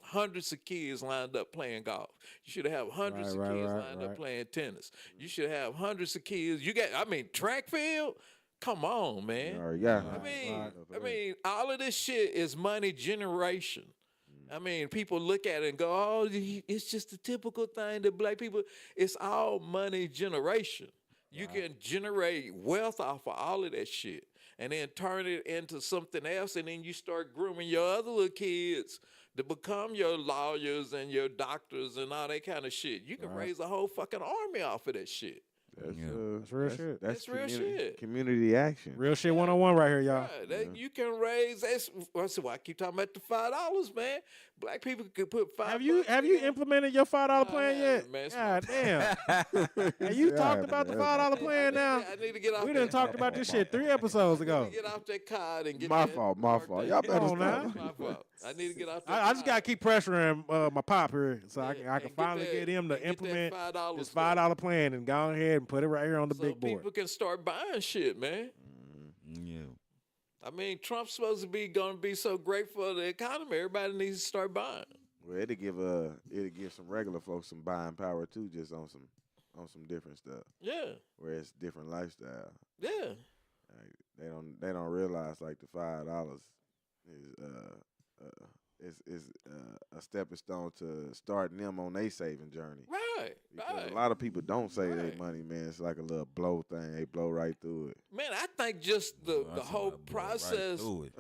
Speaker 1: hundreds of kids lined up playing golf. You should have hundreds of kids lined up playing tennis. You should have hundreds of kids. Track field. Come on, man. I mean, all of this shit is money generation. I mean, people look at it and go, oh, it's just a typical thing that black people, it's all money generation. You can generate wealth off of all of that shit and then turn it into something else, and then you start grooming your other little kids to become your lawyers and your doctors and all that kind of shit. You can raise a whole fucking army off of that shit.
Speaker 3: That's
Speaker 2: real shit.
Speaker 3: That's
Speaker 1: real shit.
Speaker 3: Community action.
Speaker 2: Real shit 101 right here, y'all.
Speaker 1: You can raise. That's why I keep talking about the $5, man. Black people could put $5.
Speaker 2: Have you implemented your $5 plan yet?
Speaker 1: Man,
Speaker 2: God damn. Have you talked about the $5 plan now?
Speaker 1: I need to get off.
Speaker 2: We done talked about this shit 3 episodes ago.
Speaker 1: Get off that card and get
Speaker 3: My fault. Y'all better
Speaker 2: on now.
Speaker 1: My fault. I need to get off that
Speaker 2: I just gotta keep pressuring my pop here so I can finally get him to implement this $5 plan and go ahead and put it right here on the big board.
Speaker 1: People can start buying shit, man.
Speaker 8: Yeah.
Speaker 1: I mean, Trump's supposed to be going to be so great for the economy. Everybody needs to start buying.
Speaker 3: Well, it'll give some regular folks some buying power too, just on some different stuff.
Speaker 1: Yeah.
Speaker 3: Where it's different lifestyle.
Speaker 1: Yeah.
Speaker 3: Like, they don't realize like the $5 is a stepping stone to starting them on their saving journey.
Speaker 1: Right.
Speaker 3: Because a lot of people don't save their money, man. It's like a little blow thing. They blow right through it.
Speaker 1: Man, I think just the whole process of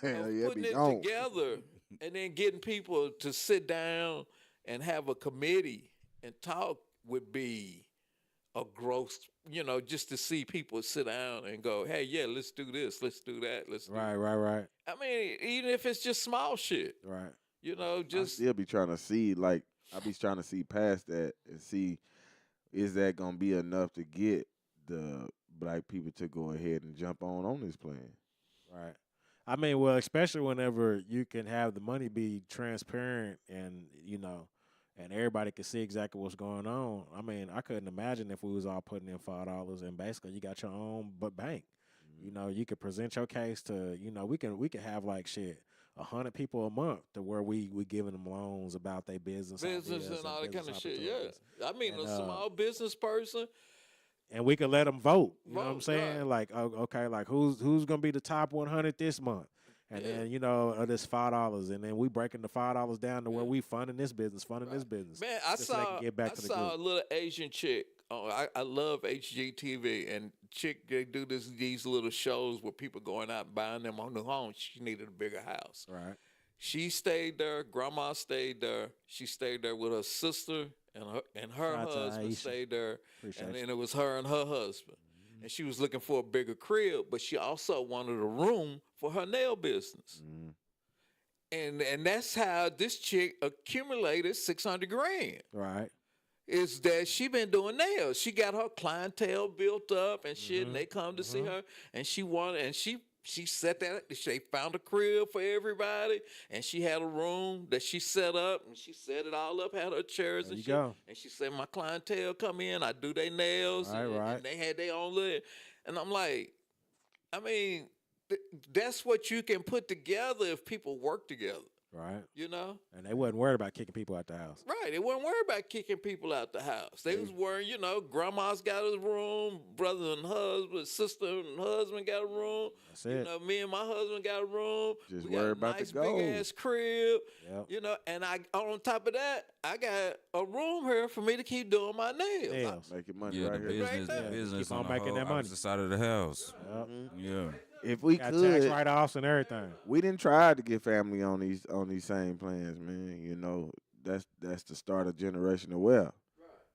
Speaker 1: putting it together and then getting people to sit down and have a committee and talk would be a growth, just to see people sit down and go, hey, yeah, let's do this, let's do that, let's do that.
Speaker 2: Right.
Speaker 1: I mean, even if it's just small shit.
Speaker 2: Right.
Speaker 3: I still be trying to see, like, I be trying to see past that and see, is that going to be enough to get the black people to go ahead and jump on this plan?
Speaker 2: Right. I mean, well, especially whenever you can have the money be transparent and, and everybody can see exactly what's going on. I mean, I couldn't imagine if we was all putting in $5 and basically you got your own bank. You could present your case to, we can have like 100 people a month to where we giving them loans about their business
Speaker 1: and all that kind of shit. Yeah, I mean, a small business person,
Speaker 2: and we could let them vote. You know what I'm saying? Right. Like, okay, like who's gonna be the top 100 this month? And then, this $5, and then we breaking the $5 down to where we funding this business, this business.
Speaker 1: Man, I
Speaker 2: just so they
Speaker 1: saw
Speaker 2: can get back to the
Speaker 1: a
Speaker 2: group.
Speaker 1: little Asian chick. Oh, I love HGTV, and chick they do these little shows where people going out and buying them on new homes. She needed a bigger house.
Speaker 2: Right.
Speaker 1: She stayed there. Grandma stayed there. She stayed there with her sister and her
Speaker 2: Shout out to
Speaker 1: husband
Speaker 2: Aisha.
Speaker 1: stayed there.
Speaker 2: Appreciate
Speaker 1: And
Speaker 2: you.
Speaker 1: then it was her and her husband. And she was looking for a bigger crib, but she also wanted a room for her nail business. And that's how this chick accumulated $600,000.
Speaker 2: Right.
Speaker 1: Is that she been doing nails? She got her clientele built up and shit, and they come to see her. And she wanted, and she set that. They found a crib for everybody, and she had a room that she set up, and she set it all up. Had her chairs
Speaker 2: There
Speaker 1: and
Speaker 2: you
Speaker 1: shit.
Speaker 2: go.
Speaker 1: And she said, "My clientele come in, I do their nails,
Speaker 2: Right,
Speaker 1: and,
Speaker 2: right.
Speaker 1: and they had their own little." And I'm like, I mean, that's what you can put together if people work together.
Speaker 2: Right.
Speaker 1: You know?
Speaker 2: And they wasn't worried about kicking people out the house.
Speaker 1: Right. They weren't worried about kicking people out the house. They was worried, grandma's got a room, brother and husband, sister and husband got a room.
Speaker 2: That's it.
Speaker 1: Me and my husband got a room.
Speaker 3: Just
Speaker 1: we got
Speaker 3: worry
Speaker 1: a
Speaker 3: about the
Speaker 1: nice
Speaker 3: goal.
Speaker 1: big ass crib.
Speaker 2: Yep.
Speaker 1: And on top of that, I got a room here for me to keep doing my nails.
Speaker 2: Nails.
Speaker 3: Making money
Speaker 8: Yeah,
Speaker 3: right
Speaker 8: the
Speaker 3: here.
Speaker 8: business, the business
Speaker 2: Keep on
Speaker 8: on
Speaker 2: making
Speaker 8: the
Speaker 2: that
Speaker 8: whole
Speaker 2: money.
Speaker 8: opposite side of the house.
Speaker 2: Yep.
Speaker 8: Yeah.
Speaker 3: If we
Speaker 2: Got
Speaker 3: could,
Speaker 2: tax write-offs and everything.
Speaker 3: we didn't try to get family on these same plans, man. That's the start of generational wealth.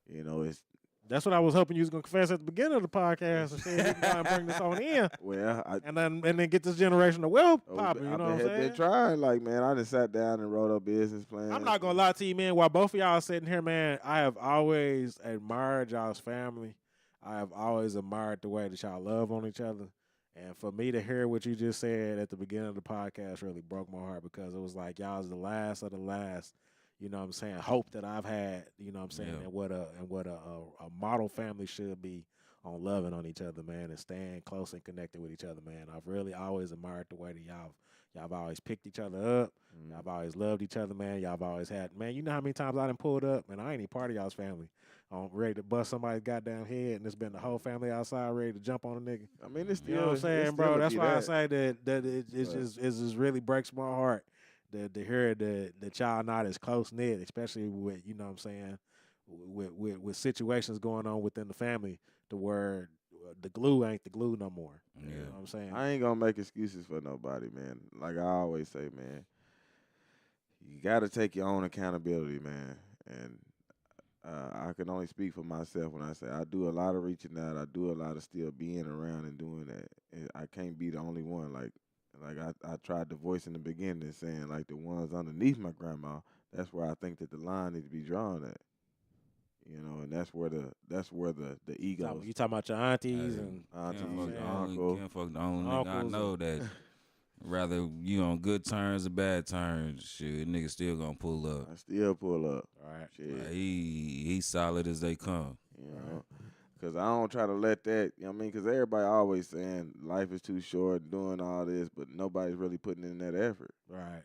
Speaker 3: It's
Speaker 2: That's what I was hoping you was gonna confess at the beginning of the podcast and say we can go and bring this on in,
Speaker 3: well,
Speaker 2: and then get this generational wealth popping. You know what I'm
Speaker 3: I've
Speaker 2: saying?
Speaker 3: been trying. Like, man, I just sat down and wrote up business plans.
Speaker 2: I'm not gonna lie to you, man. While both of y'all are sitting here, man, I have always admired y'all's family. I have always admired the way that y'all love on each other. And for me to hear what you just said at the beginning of the podcast really broke my heart, because it was like y'all's the last of the last, hope that I've had,
Speaker 8: Yeah.
Speaker 2: and what a model family should be on loving on each other, man, and staying close and connected with each other, man. I've really always admired the way that y'all have always picked each other up. Y'all have always loved each other, man. Y'all have always had, man, you know how many times I done pulled up, and I ain't even part of y'all's family. I'm ready to bust somebody's goddamn head, and it's been the whole family outside ready to jump on a nigga.
Speaker 3: I mean, it's still,
Speaker 2: You know what I'm
Speaker 3: it's
Speaker 2: saying,
Speaker 3: still
Speaker 2: bro?
Speaker 3: to
Speaker 2: That's
Speaker 3: be
Speaker 2: why I
Speaker 3: that.
Speaker 2: say that it just really breaks my heart to hear that y'all not as close knit, especially with with situations going on within the family to where the glue ain't the glue no more.
Speaker 8: Yeah.
Speaker 2: You know what I'm saying?
Speaker 3: I ain't gonna make excuses for nobody, man. Like I always say, man, you got to take your own accountability, man. And I can only speak for myself when I say I do a lot of reaching out. I do a lot of still being around and doing that. And I can't be the only one. Like I tried to voice in the beginning, saying like the ones underneath my grandma. That's where I think that the line needs to be drawn at. And that's where the egos.
Speaker 2: You talking about your aunties and
Speaker 3: aunties,
Speaker 8: Can't
Speaker 3: uncle.
Speaker 8: fuck the only nigga I
Speaker 2: Uncles
Speaker 8: know that rather you on good terms or bad terms, shit, nigga still gonna pull up.
Speaker 3: I still pull up.
Speaker 2: All right.
Speaker 3: Shit.
Speaker 8: Like, he solid as they come.
Speaker 3: Because I don't try to let that, because everybody always saying life is too short, doing all this, but nobody's really putting in that effort.
Speaker 2: Right.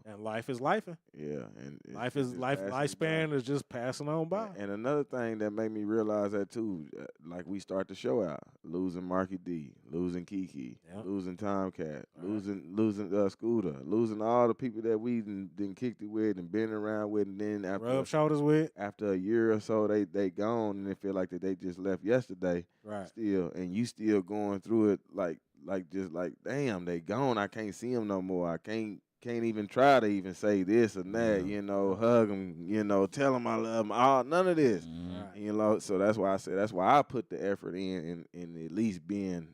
Speaker 3: And
Speaker 2: life is lifing.
Speaker 3: Yeah. And
Speaker 2: Life is
Speaker 3: just
Speaker 2: life.
Speaker 3: passing
Speaker 2: Lifespan
Speaker 3: by.
Speaker 2: is just passing on by.
Speaker 3: And another thing that made me realize that too, like we start the show out, losing Marky D, losing Kiki,
Speaker 2: Yep.
Speaker 3: losing Tomcat,
Speaker 2: Right.
Speaker 3: losing Scooter, losing all the people that we done kicked it with and been around with, and then
Speaker 2: Rub shoulders with.
Speaker 3: after a year or so, they gone and they feel like that they just left yesterday.
Speaker 2: Right.
Speaker 3: Still, and you still going through it like damn, they gone. I can't see them no more. I can't even try to even say this or that. Hug them. Tell them I love them. All none of this.
Speaker 2: Right.
Speaker 3: So that's why I said that's why I put the effort in at least being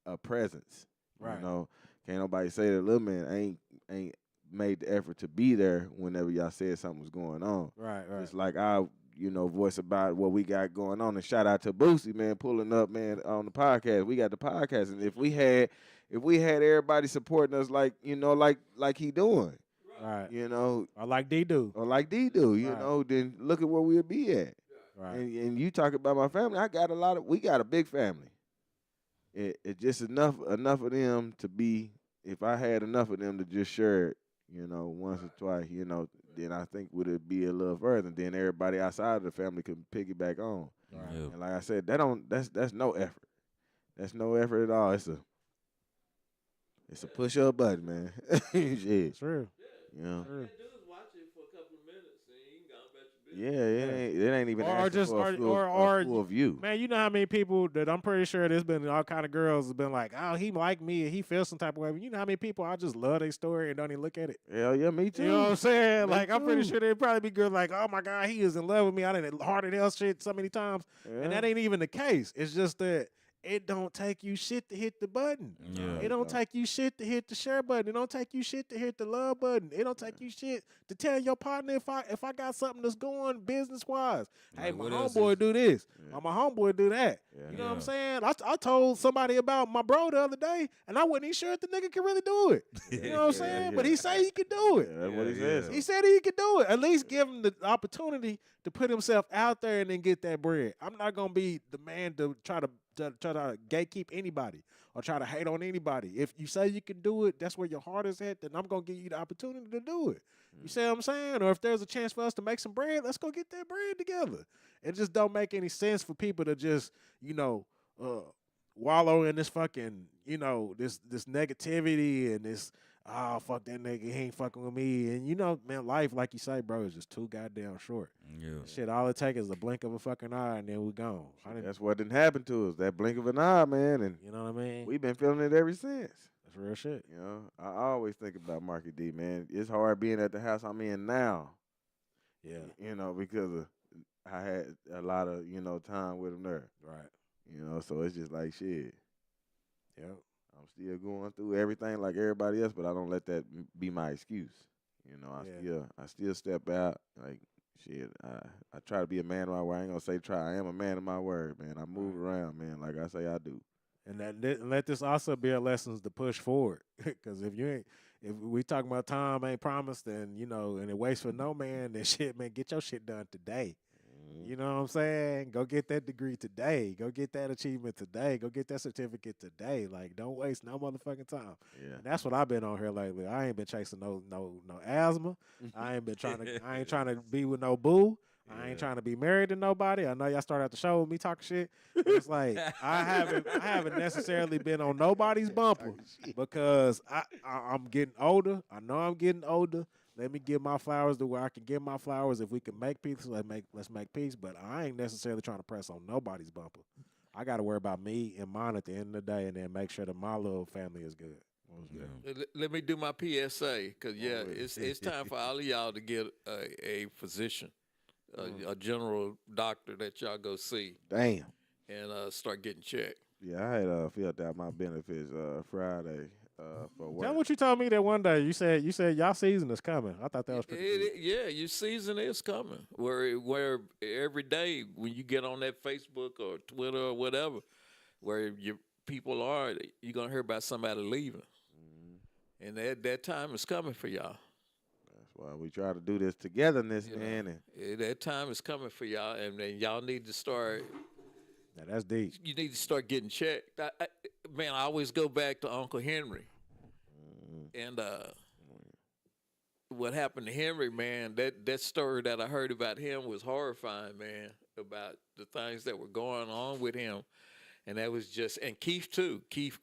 Speaker 3: a presence.
Speaker 2: Right.
Speaker 3: Can't nobody say that little man ain't made the effort to be there whenever y'all said something was going on.
Speaker 2: Right. Right.
Speaker 3: It's like I, voice about what we got going on. And shout out to Boosie, man, pulling up, man, on the podcast. We got the podcast, and if we had everybody supporting us like he doing,
Speaker 2: Right.
Speaker 3: or
Speaker 2: like D do,
Speaker 3: like D do,
Speaker 2: Right.
Speaker 3: then look at where we'll be at.
Speaker 2: Right.
Speaker 3: And you talk about my family. We got a big family. It just enough of them to be. If I had enough of them to just share it, once or twice, then I think would it be a little further. Then everybody outside of the family could piggyback on.
Speaker 2: Right.
Speaker 8: Yeah.
Speaker 3: And like I said, that's no effort. That's no effort at all. It's a push up button, man. Shit.
Speaker 2: True.
Speaker 3: You know.
Speaker 2: True.
Speaker 1: Do is watch it for a couple of minutes, and you can go about your
Speaker 3: Yeah,
Speaker 1: business.
Speaker 3: it ain't even
Speaker 2: Or
Speaker 3: asking
Speaker 2: just
Speaker 3: for a full view.
Speaker 2: Man, you know how many people that I'm pretty sure there's been all kind of girls have been like, oh, he like me and he feels some type of way. You know how many people I just love their story and don't even look at it.
Speaker 3: Hell yeah, me too.
Speaker 2: You know what I'm saying?
Speaker 3: Me
Speaker 2: Like I'm pretty
Speaker 3: too.
Speaker 2: sure there'd probably be girls like, oh my God, he is in love with me. I done hard as hell shit so many times,
Speaker 3: Yeah.
Speaker 2: and that ain't even the case. It's just that it don't take you shit to hit the button.
Speaker 8: Yeah.
Speaker 2: It don't take you shit to hit the share button. It don't take you shit to hit the love button. It don't take you shit to tell your partner if I got something that's going business wise. Hey,
Speaker 8: Like,
Speaker 2: my
Speaker 8: what else
Speaker 2: homeboy
Speaker 8: is-
Speaker 2: do this.
Speaker 3: Yeah.
Speaker 2: Or my homeboy do that.
Speaker 3: Yeah.
Speaker 2: You know what I'm
Speaker 8: Yeah.
Speaker 2: saying? I told somebody about my bro the other day, and I wasn't even sure if the nigga could really do it. You know what I'm
Speaker 3: Yeah,
Speaker 2: saying?
Speaker 3: yeah.
Speaker 2: But he said he could do it.
Speaker 3: Yeah, that's what he
Speaker 8: Yeah,
Speaker 3: said.
Speaker 8: yeah.
Speaker 2: He said he could do it. At least give him the opportunity to put himself out there and then get that bread. I'm not gonna be the man to try to gatekeep anybody or try to hate on anybody. If you say you can do it, that's where your heart is at, then I'm gonna give you the opportunity to do it. You see what I'm saying? Or if there's a chance for us to make some bread, let's go get that bread together. It just don't make any sense for people to just, wallow in this fucking, this negativity and this, oh, fuck that nigga, he ain't fucking with me. And man, life, like you say, bro, is just too goddamn short.
Speaker 8: Yeah.
Speaker 2: Shit, all it takes is a blink of a fucking eye and then we gone.
Speaker 3: That's what didn't happen to us. That blink of an eye, man, and
Speaker 2: You know what I mean?
Speaker 3: we've been feeling it ever since.
Speaker 2: That's real shit.
Speaker 3: You know, I always think about Marky D, man. It's hard being at the house I'm in now.
Speaker 2: Yeah,
Speaker 3: Because I had a lot of time with him there.
Speaker 2: right.
Speaker 3: So it's just like shit.
Speaker 2: Yep.
Speaker 3: I'm still going through everything like everybody else, but I don't let that be my excuse. I still step out like shit. I try to be a man of my word. I ain't gonna say try. I am a man of my word, man. I move around, man, like I say I do.
Speaker 2: And let this also be a lesson to push forward. Because if we talking about time ain't promised, and and it waits for no man, then shit, man, get your shit done today. You know what I'm saying? Go get that degree today. Go get that achievement today. Go get that certificate today. Like, don't waste no motherfucking time.
Speaker 3: Yeah.
Speaker 2: And that's what I've been on here lately. I ain't been chasing no asthma. I ain't trying to be with no boo. I ain't trying to be married to nobody. I know y'all started out the show with me talking shit. But it's like I haven't necessarily been on nobody's bumper because I'm getting older. I know I'm getting older. Let me give my flowers to where I can give my flowers. If we can make peace, let's make peace. But I ain't necessarily trying to press on nobody's bumper. I got to worry about me and mine at the end of the day, and then make sure that my little family is good.
Speaker 1: Let me do my PSA, because it's time for all of y'all to get a physician, a general doctor that y'all go see.
Speaker 3: Damn.
Speaker 1: And start getting checked.
Speaker 3: Yeah, I had filled out my benefits Friday for work.
Speaker 2: Tell what you told me that one day. You said y'all season is coming. I thought that was pretty cool.
Speaker 1: Yeah, your season is coming. Where every day when you get on that Facebook or Twitter or whatever, where your people are, you're gonna hear about somebody leaving, and that time is coming for y'all.
Speaker 3: That's why we try to do this togetherness, man. And
Speaker 1: That time is coming for y'all, and then y'all need to start.
Speaker 2: Now that's deep.
Speaker 1: You need to start getting checked. I always go back to Uncle Henry. And what happened to Henry, man, that story that I heard about him was horrifying, man, about the things that were going on with him. And that was just, and Keith too. Keith,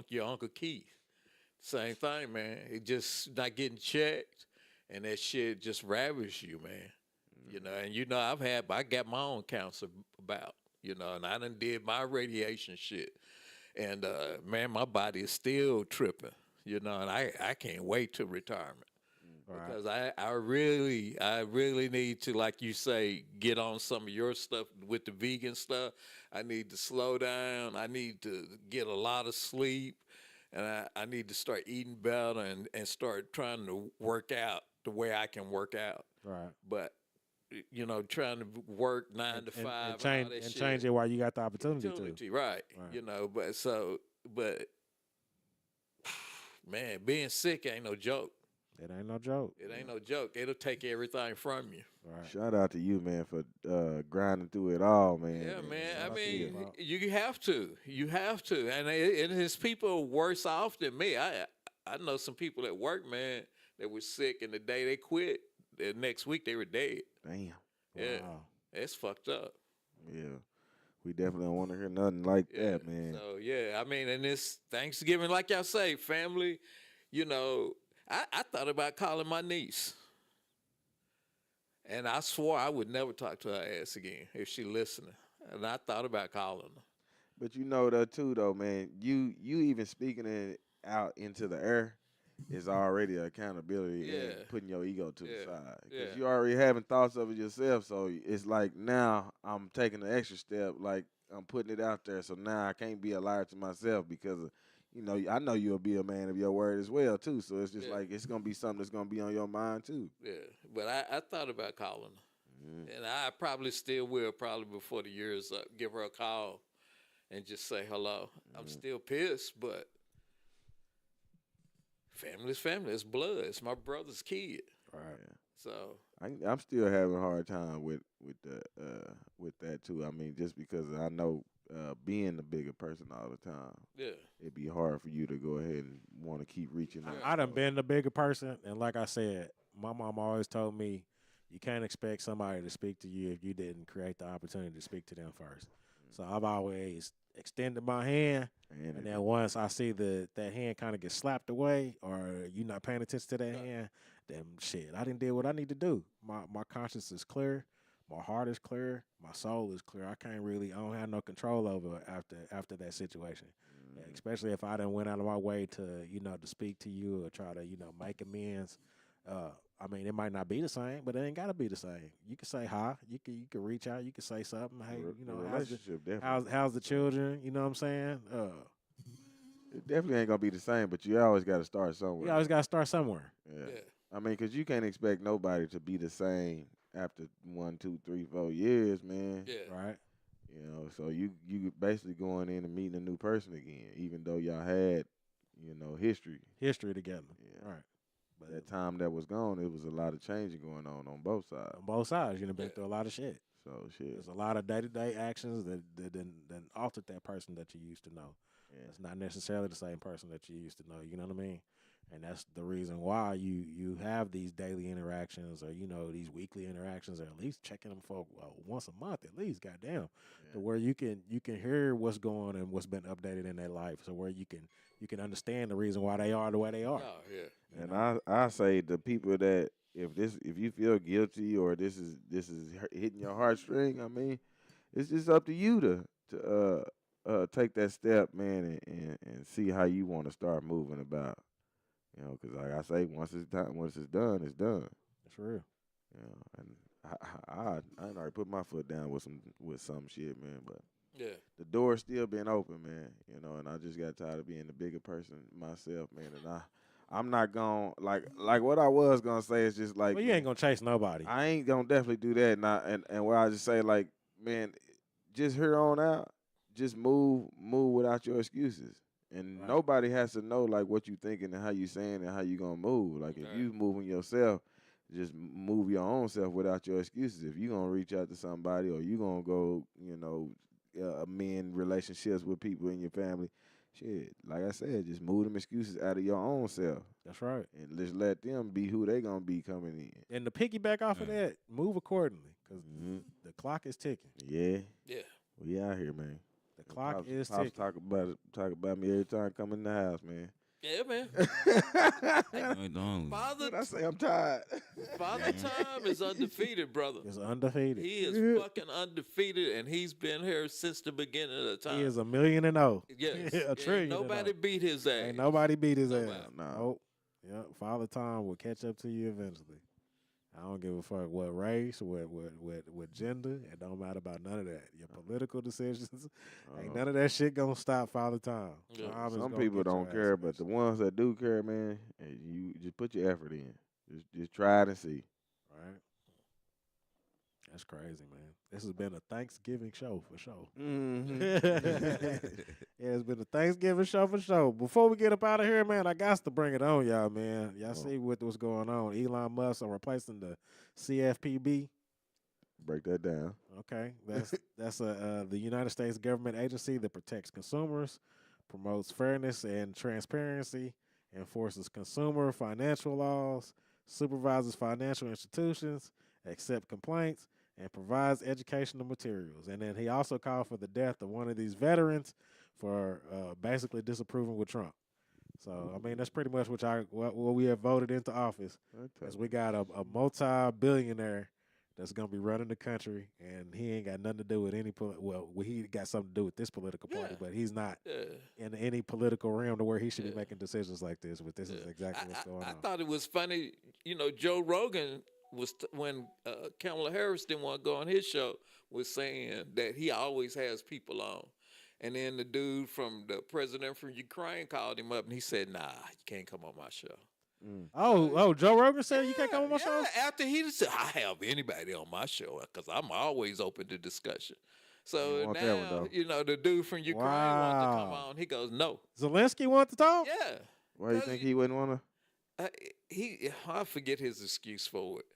Speaker 1: your Uncle Keith, same thing, man. It just not getting checked, and that shit just ravished you, man. And I got my own cancer about, and I done did my radiation shit. And, man, my body is still tripping, and I can't wait to retirement.
Speaker 2: Right.
Speaker 1: Because I really need to, like you say, get on some of your stuff with the vegan stuff. I need to slow down. I need to get a lot of sleep. And I need to start eating better and start trying to work out the way I can work out.
Speaker 2: Right.
Speaker 1: But, trying to work 9 to 5
Speaker 2: and
Speaker 1: and all
Speaker 2: change
Speaker 1: that
Speaker 2: and
Speaker 1: shit.
Speaker 2: change it while you got the opportunity to.
Speaker 1: Right. But man, being sick ain't no joke.
Speaker 2: It ain't no joke.
Speaker 1: It ain't no joke. It'll take everything from you.
Speaker 2: Right.
Speaker 3: shout out to you, man, for grinding through it all, man.
Speaker 1: Yeah, man.
Speaker 2: shout
Speaker 1: I
Speaker 2: out to
Speaker 1: mean,
Speaker 2: you.
Speaker 1: you have to. You have to. And his people worse off than me. I know some people at work, man, that were sick, and the day they quit, the next week they were dead.
Speaker 3: Damn.
Speaker 1: Yeah.
Speaker 2: Wow.
Speaker 1: It's fucked up.
Speaker 3: Yeah. We definitely don't want to hear nothing like
Speaker 1: Yeah.
Speaker 3: that, man.
Speaker 1: So yeah, I mean, and it's Thanksgiving, like y'all say, family. You know, I thought about calling my niece, and I swore I would never talk to her ass again if she listening. And I thought about calling her.
Speaker 3: But you know that too, though, man. You even speaking it out into the air is already accountability
Speaker 1: Yeah.
Speaker 3: and putting your ego to the
Speaker 1: Yeah.
Speaker 3: side.
Speaker 1: Yeah.
Speaker 3: Because you already having thoughts of it yourself. So it's like now I'm taking the extra step, like I'm putting it out there. So now I can't be a liar to myself because of, I know you'll be a man of your word as well too. So it's just
Speaker 1: Yeah.
Speaker 3: like it's gonna be something that's gonna be on your mind too.
Speaker 1: Yeah, but I thought about calling her, and I probably still will, probably before the year is up. Give her a call and just say hello. I'm still pissed, but family's family. It's blood. It's my brother's kid.
Speaker 3: Right.
Speaker 1: So
Speaker 3: I'm still having a hard time with that too. I mean, just because I know being the bigger person all the time,
Speaker 1: yeah,
Speaker 3: it'd be hard for you to go ahead and want to keep reaching out.
Speaker 2: I done been the bigger person, and like I said, my mom always told me you can't expect somebody to speak to you if you didn't create the opportunity to speak to them first. So I've always extended my hand, and then once I see that hand kind of get slapped away, or you not paying attention to that hand, then shit, I didn't do what I need to do. My conscience is clear, my heart is clear, my soul is clear. I don't have no control over it after that situation. Especially if I done went out of my way to to speak to you or try to make amends. I mean, it might not be the same, but it ain't gotta be the same. You can say hi. You can reach out. You can say something. Hey,
Speaker 3: relationship definitely.
Speaker 2: how's the children? You know what I'm saying?
Speaker 3: It definitely ain't gonna be the same, but you always got to start somewhere.
Speaker 2: You always gotta start somewhere.
Speaker 3: Yeah. I mean, because you can't expect nobody to be the same after 1, 2, 3, 4 years, man.
Speaker 1: yeah,
Speaker 2: Right.
Speaker 3: So you basically going in and meeting a new person again, even though y'all had history.
Speaker 2: History together.
Speaker 3: Yeah.
Speaker 2: Right.
Speaker 3: But that time that was gone, it was a lot of changing going on both sides.
Speaker 2: On both sides, been through a lot of shit.
Speaker 3: So shit.
Speaker 2: There's a lot of day-to-day actions that then altered that person that you used to know.
Speaker 3: Yeah.
Speaker 2: It's not necessarily the same person that you used to know. You know what I mean? And that's the reason why you have these daily interactions, or these weekly interactions, or at least checking them for once a month at least. Goddamn, to where you can hear what's going and what's been updated in their life, so where you can understand the reason why they are the way they are.
Speaker 1: oh yeah,
Speaker 3: And I say the people that if you feel guilty or this is hitting your heartstring, I mean, it's just up to you to take that step, man, and see how you want to start moving about. Because like I say, once it's done, it's done.
Speaker 2: That's real.
Speaker 3: And I already put my foot down with some shit, man. But
Speaker 1: yeah.
Speaker 3: the door's still been open, man. And I just got tired of being the bigger person myself, man. And I'm not gonna like what I was gonna say is just like,
Speaker 2: Well, you ain't gonna chase nobody.
Speaker 3: I ain't gonna definitely do that. And where I just say like, man, just here on out, just move without your excuses. And
Speaker 2: Right.
Speaker 3: nobody has to know like what you thinking and how you saying and how you gonna move. Like if you moving yourself, just move your own self without your excuses. If you gonna reach out to somebody or you gonna go, amend relationships with people in your family, shit. Like I said, just move them excuses out of your own self.
Speaker 2: That's right.
Speaker 3: And just let them be who they gonna be coming in.
Speaker 2: And to piggyback off of that, move accordingly, because the clock is ticking.
Speaker 3: Yeah.
Speaker 1: Yeah.
Speaker 3: We out here, man.
Speaker 2: The clock is
Speaker 3: Pops
Speaker 2: ticking.
Speaker 3: talk about me every time I come in the house, man.
Speaker 1: Yeah, man.
Speaker 3: What I say, I'm tired.
Speaker 1: Father Time is undefeated, brother.
Speaker 2: It's undefeated.
Speaker 1: He is fucking undefeated, and he's been here since the beginning of the time.
Speaker 2: He is 1,000,000.
Speaker 1: Yes.
Speaker 2: A
Speaker 1: Ain't
Speaker 2: trillion.
Speaker 1: nobody beat his ass.
Speaker 2: Ain't nobody beat his
Speaker 1: Nobody.
Speaker 2: ass.
Speaker 3: No.
Speaker 2: Nope. Yep. Father Time will catch up to you eventually. I don't give a fuck what race, what gender. It don't matter about none of that. Your political decisions, ain't none of that shit gonna stop Father Time.
Speaker 1: Yeah.
Speaker 2: Time is
Speaker 3: Some
Speaker 2: gonna
Speaker 3: people
Speaker 2: get your
Speaker 3: don't
Speaker 2: ass
Speaker 3: care, but the
Speaker 2: eventually.
Speaker 3: ones that do care, man, you just put your effort in. Just try it and see.
Speaker 2: Right. That's crazy, man. This has been a Thanksgiving show for sure.
Speaker 3: Mm-hmm.
Speaker 2: Yeah, it's been a Thanksgiving show for sure. Before we get up out of here, man, I got to bring it on, y'all, man. Y'all see what's going on. Elon Musk are replacing the CFPB.
Speaker 3: Break that down.
Speaker 2: Okay, that's the United States government agency that protects consumers, promotes fairness and transparency, enforces consumer financial laws, supervises financial institutions, accepts complaints, and provides educational materials. And then he also called for the death of one of these veterans for basically disapproving with Trump. So, I mean, that's pretty much what we have voted into office. Because we got a multi-billionaire that's going to be running the country, and he ain't got nothing to do with any he got something to do with this political party, but he's not in any political realm to where he should be making decisions like this. But this is exactly what's going on.
Speaker 1: I thought it was funny, Joe Rogan was when Kamala Harris didn't want to go on his show, was saying that he always has people on. And then the dude from the president from Ukraine called him up, and he said, "Nah, you can't come on my show."
Speaker 2: Oh, Joe Rogan said you can't come on my show?
Speaker 1: After he said, "I have anybody on my show because I'm always open to discussion." So now, the dude from Ukraine wants to come on. He goes, "No."
Speaker 2: Zelensky wants to talk?
Speaker 1: Yeah.
Speaker 3: Why you think he wouldn't want
Speaker 1: to? I forget his excuse for it.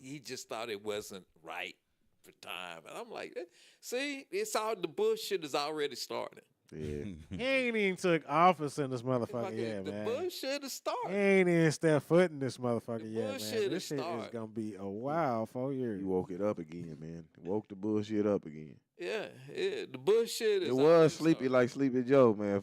Speaker 1: He just thought it wasn't right for time. And I'm like, see, it's all the bullshit is already starting.
Speaker 3: Yeah.
Speaker 2: He ain't even took office in this motherfucker yet, man.
Speaker 1: The bullshit is starting.
Speaker 2: He ain't even stepped foot in this motherfucker yet, man. This shit is
Speaker 1: starting.
Speaker 2: gonna be a while 4 years.
Speaker 3: You woke it up again, man. Woke the bullshit up again.
Speaker 1: Yeah, the bullshit is.
Speaker 3: It was sleepy like Sleepy Joe, man.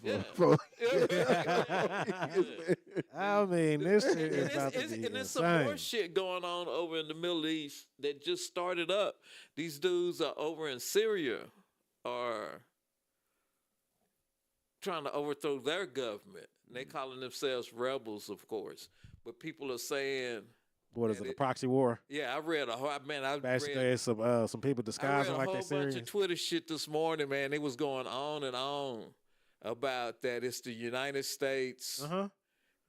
Speaker 2: I mean, this shit is about to be
Speaker 1: and there's
Speaker 2: insane.
Speaker 1: some more shit going on over in the Middle East that just started up. These dudes are over in Syria are trying to overthrow their government. And they calling themselves rebels, of course. But people are saying...
Speaker 2: What is it, a proxy war?
Speaker 1: Yeah, I read
Speaker 2: Basically, it's some people disguising like they're Syrians.
Speaker 1: I read a whole bunch of Twitter shit this morning, man. It was going on and on about that it's the United States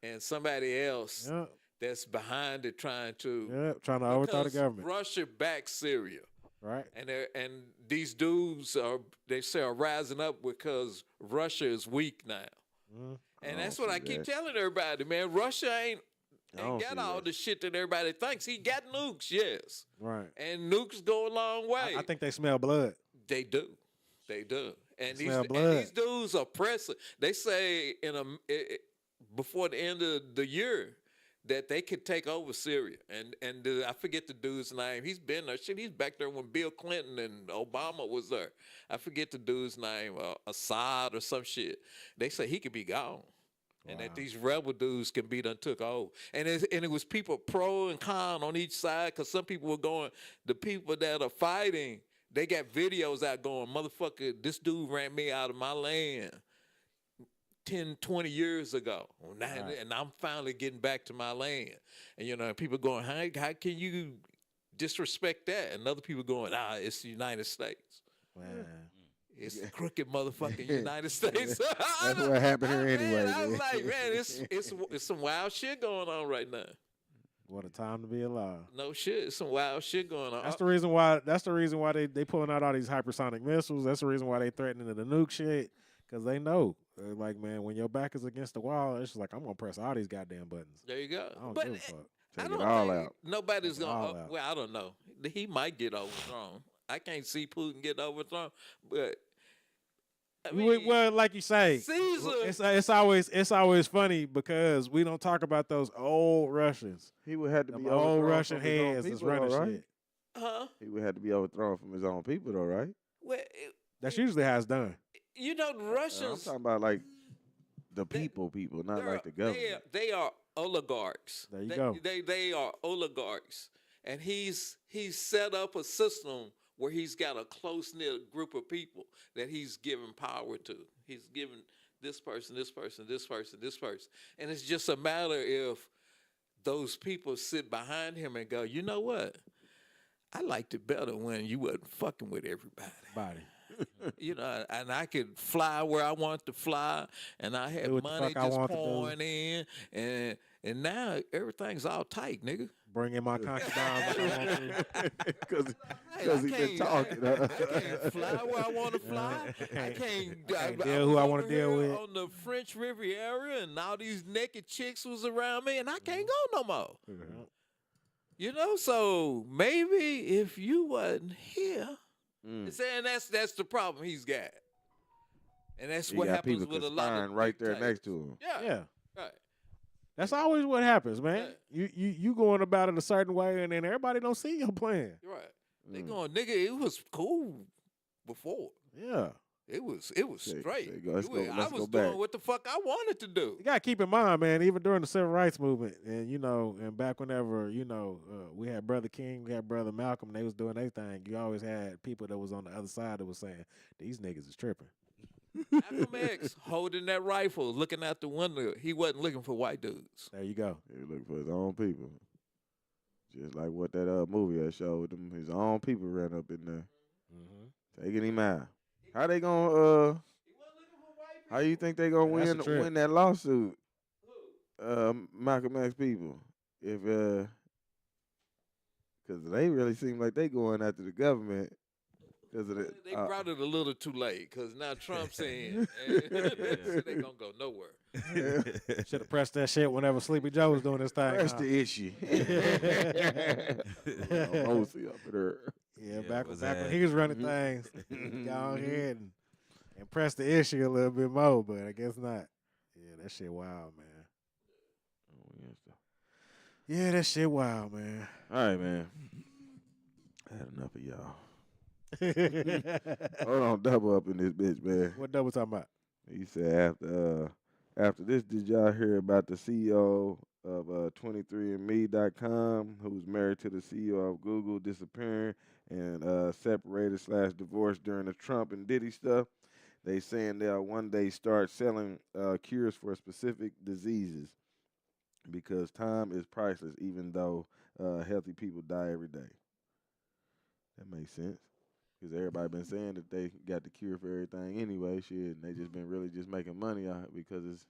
Speaker 1: and somebody else that's behind it trying to
Speaker 2: overthrow the government.
Speaker 1: Russia backed Syria.
Speaker 2: Right.
Speaker 1: And these dudes are rising up because Russia is weak now. And that's what I keep telling everybody, man. Russia ain't got all the shit that everybody thinks. He got nukes, yes.
Speaker 2: Right.
Speaker 1: And nukes go a long way.
Speaker 2: I think they smell blood.
Speaker 1: They do. And
Speaker 2: these
Speaker 1: dudes are pressing. They say before the end of the year that they could take over Syria. And I forget the dude's name. He's been there. Shit, he's back there when Bill Clinton and Obama was there. I forget the dude's name, Assad or some shit. They say he could be gone. And that these rebel dudes can be done took over. And it was people pro and con on each side, because some people were going, the people that are fighting, they got videos out going, motherfucker, this dude ran me out of my land 10, 20 years ago. And I'm finally getting back to my land. And, people going, how can you disrespect that? And other people going, it's the United States.
Speaker 2: Man.
Speaker 1: It's the crooked motherfucking United States.
Speaker 3: That's what happened here anyway.
Speaker 1: I was like, man, it's some wild shit going on right now.
Speaker 2: What a time to be alive.
Speaker 1: No shit, it's some wild shit going on.
Speaker 2: That's the reason why. That's the reason why they pulling out all these hypersonic missiles. That's the reason why they threatening the nuke shit, because they know, like, man, when your back is against the wall, it's just like, I'm gonna press all these goddamn buttons.
Speaker 1: There you go.
Speaker 2: I don't give a fuck.
Speaker 3: Take it all out.
Speaker 1: Nobody's gonna. Well, I don't know. He might get overthrown. I can't see Putin get overthrown, but. I mean,
Speaker 2: well, like you say,
Speaker 1: Caesar.
Speaker 2: It's always funny because we don't talk about those old Russians.
Speaker 3: He would have to be
Speaker 2: old Russian heads that's running shit.
Speaker 3: He would have to be overthrown from his own people, though, right?
Speaker 1: Well,
Speaker 2: that's usually how it's done.
Speaker 1: The Russians.
Speaker 3: I'm talking about like the people, not like the government.
Speaker 1: They are oligarchs.
Speaker 2: There you go.
Speaker 1: They are oligarchs, and he's set up a system where he's got a close-knit group of people that he's giving power to. He's giving this person, this person, this person, this person. And it's just a matter if those people sit behind him and go, you know what? I liked it better when you wasn't fucking with everybody. And I could fly where I want to fly, and I had money just pouring in, and now everything's all tight, nigga.
Speaker 2: Bring in my concubines.
Speaker 3: Because he's been talking.
Speaker 1: I can't fly where I want to fly. I can't
Speaker 2: deal who I want to deal with.
Speaker 1: On the French Riviera, and all these naked chicks was around me, and I can't go no more. So maybe if you wasn't here, saying that's the problem he's got. And that's what happens with a lot of
Speaker 3: right there next to him.
Speaker 1: Yeah. Right.
Speaker 2: That's always what happens, man. You going about it a certain way, and then everybody don't see your plan.
Speaker 1: Right. They going, nigga, it was cool before.
Speaker 2: Yeah.
Speaker 1: It was
Speaker 3: Say-
Speaker 1: straight.
Speaker 3: say go- let's go-
Speaker 1: I
Speaker 3: let's
Speaker 1: was
Speaker 3: go
Speaker 1: doing
Speaker 3: back.
Speaker 1: what the fuck I wanted to do.
Speaker 2: You gotta keep in mind, man. Even during the civil rights movement, and and back whenever we had Brother King, we had Brother Malcolm, and they was doing their thing. You always had people that was on the other side that was saying these niggas is tripping.
Speaker 1: Malcolm X holding that rifle, looking out the window. He wasn't looking for white dudes.
Speaker 2: There you go.
Speaker 3: He look for his own people. Just like what that movie I showed them. His own people ran up in there, taking him out. How they gonna How you think they gonna
Speaker 2: Yeah, that's a trip.
Speaker 3: win that lawsuit? Malcolm X people, if because they really seem like they going after the government because of the.
Speaker 1: They brought it a little too late because now Trump's in. And they gonna go nowhere.
Speaker 2: Should have pressed that shit whenever Sleepy Joe was doing his thing.
Speaker 3: That's
Speaker 2: huh?
Speaker 3: the issue. Mostly up there.
Speaker 2: Yeah,
Speaker 8: Yeah,
Speaker 2: back
Speaker 8: was
Speaker 2: when
Speaker 8: that-
Speaker 2: he was running things, go ahead and press the issue a little bit more, but I guess not. Yeah, that shit wild, man. Yeah, that shit wild, man.
Speaker 3: All right, man. I had enough of y'all. Hold on, double up in this bitch, man.
Speaker 2: What double talking about?
Speaker 3: He said after this, did y'all hear about the CEO of 23andme.com who's married to the CEO of Google disappearing and separated / divorced during the Trump and Diddy stuff? They saying they'll one day start selling cures for specific diseases because time is priceless, even though healthy people die every day. That makes sense. Because everybody been saying that they got the cure for everything anyway, shit, and they just been really just making money out because it's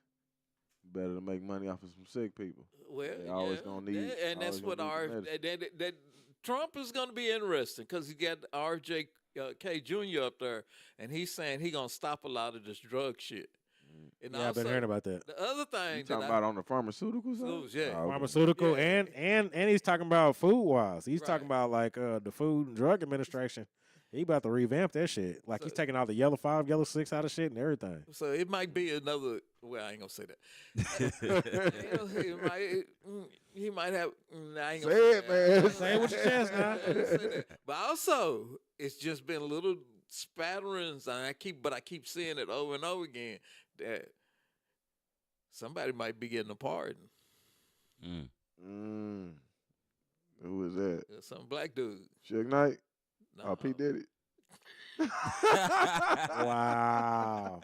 Speaker 3: better to make money off of some sick people.
Speaker 1: Well,
Speaker 3: They always gonna need,
Speaker 1: and that's
Speaker 3: always
Speaker 1: what
Speaker 3: gonna
Speaker 1: our
Speaker 3: need the medicine.
Speaker 1: that Trump is going to be interesting because he got RJK Jr. up there, and he's saying he gonna stop a lot of this drug shit. And
Speaker 2: Yeah, I've been
Speaker 1: also,
Speaker 2: hearing about that.
Speaker 1: The other thing
Speaker 3: You
Speaker 1: that
Speaker 3: talking about on the pharmaceutical side?
Speaker 1: Foods, yeah.
Speaker 3: Oh, okay.
Speaker 2: Pharmaceutical
Speaker 1: Yeah.
Speaker 2: and he's talking about food wise. He's talking
Speaker 1: Right.
Speaker 2: about like the Food and Drug Administration. He about to revamp that shit. Like he's
Speaker 1: So-
Speaker 2: taking all the yellow 5, yellow 6 out of shit and everything.
Speaker 1: So it might be another. Well, I ain't gonna say that. He might have. I ain't gonna
Speaker 3: Say it,
Speaker 1: that.
Speaker 3: man.
Speaker 2: Say it with your chest now.
Speaker 1: I ain't gonna say that. But also, it's just been little spatterings, and I keep seeing it over and over again that somebody might be getting a pardon.
Speaker 3: Who is that?
Speaker 1: Some black dude.
Speaker 3: Suge Knight?
Speaker 1: No.
Speaker 3: Oh, P. Diddy?
Speaker 2: Wow.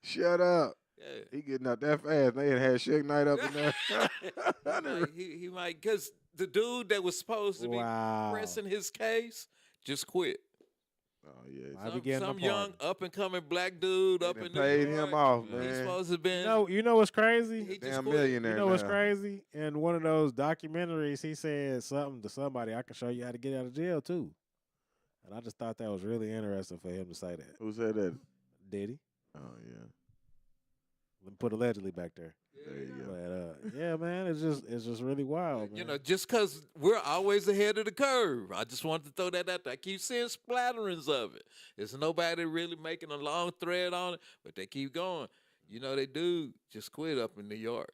Speaker 3: Shut up.
Speaker 1: Yeah.
Speaker 3: He getting out that fast. They had Suge Knight up in there.
Speaker 1: he might, because the dude that was supposed to
Speaker 2: Wow.
Speaker 1: be pressing his case just quit.
Speaker 3: Oh, yeah.
Speaker 2: I be getting
Speaker 1: Some
Speaker 2: a
Speaker 1: young
Speaker 2: pardon.
Speaker 1: up and coming black dude up
Speaker 3: They
Speaker 1: in
Speaker 3: done
Speaker 1: New
Speaker 3: paid
Speaker 1: York.
Speaker 3: him off,
Speaker 1: He's
Speaker 3: man.
Speaker 1: supposed to have been.
Speaker 2: You know what's crazy?
Speaker 1: he just
Speaker 3: Damn
Speaker 1: quit.
Speaker 3: millionaire
Speaker 2: You know what's
Speaker 3: now.
Speaker 2: crazy? In one of those documentaries, he said something to somebody. I can show you how to get out of jail too. And I just thought that was really interesting for him to say that.
Speaker 3: Who said that?
Speaker 2: Did he?
Speaker 3: Oh, yeah.
Speaker 2: Let me put allegedly back there.
Speaker 3: There you go.
Speaker 2: But yeah, man, it's just really wild, man.
Speaker 1: You know, just because we're always ahead of the curve. I just wanted to throw that out there. I keep seeing splatterings of it. There's nobody really making a long thread on it, but they keep going. You know, they do just quit up in New York.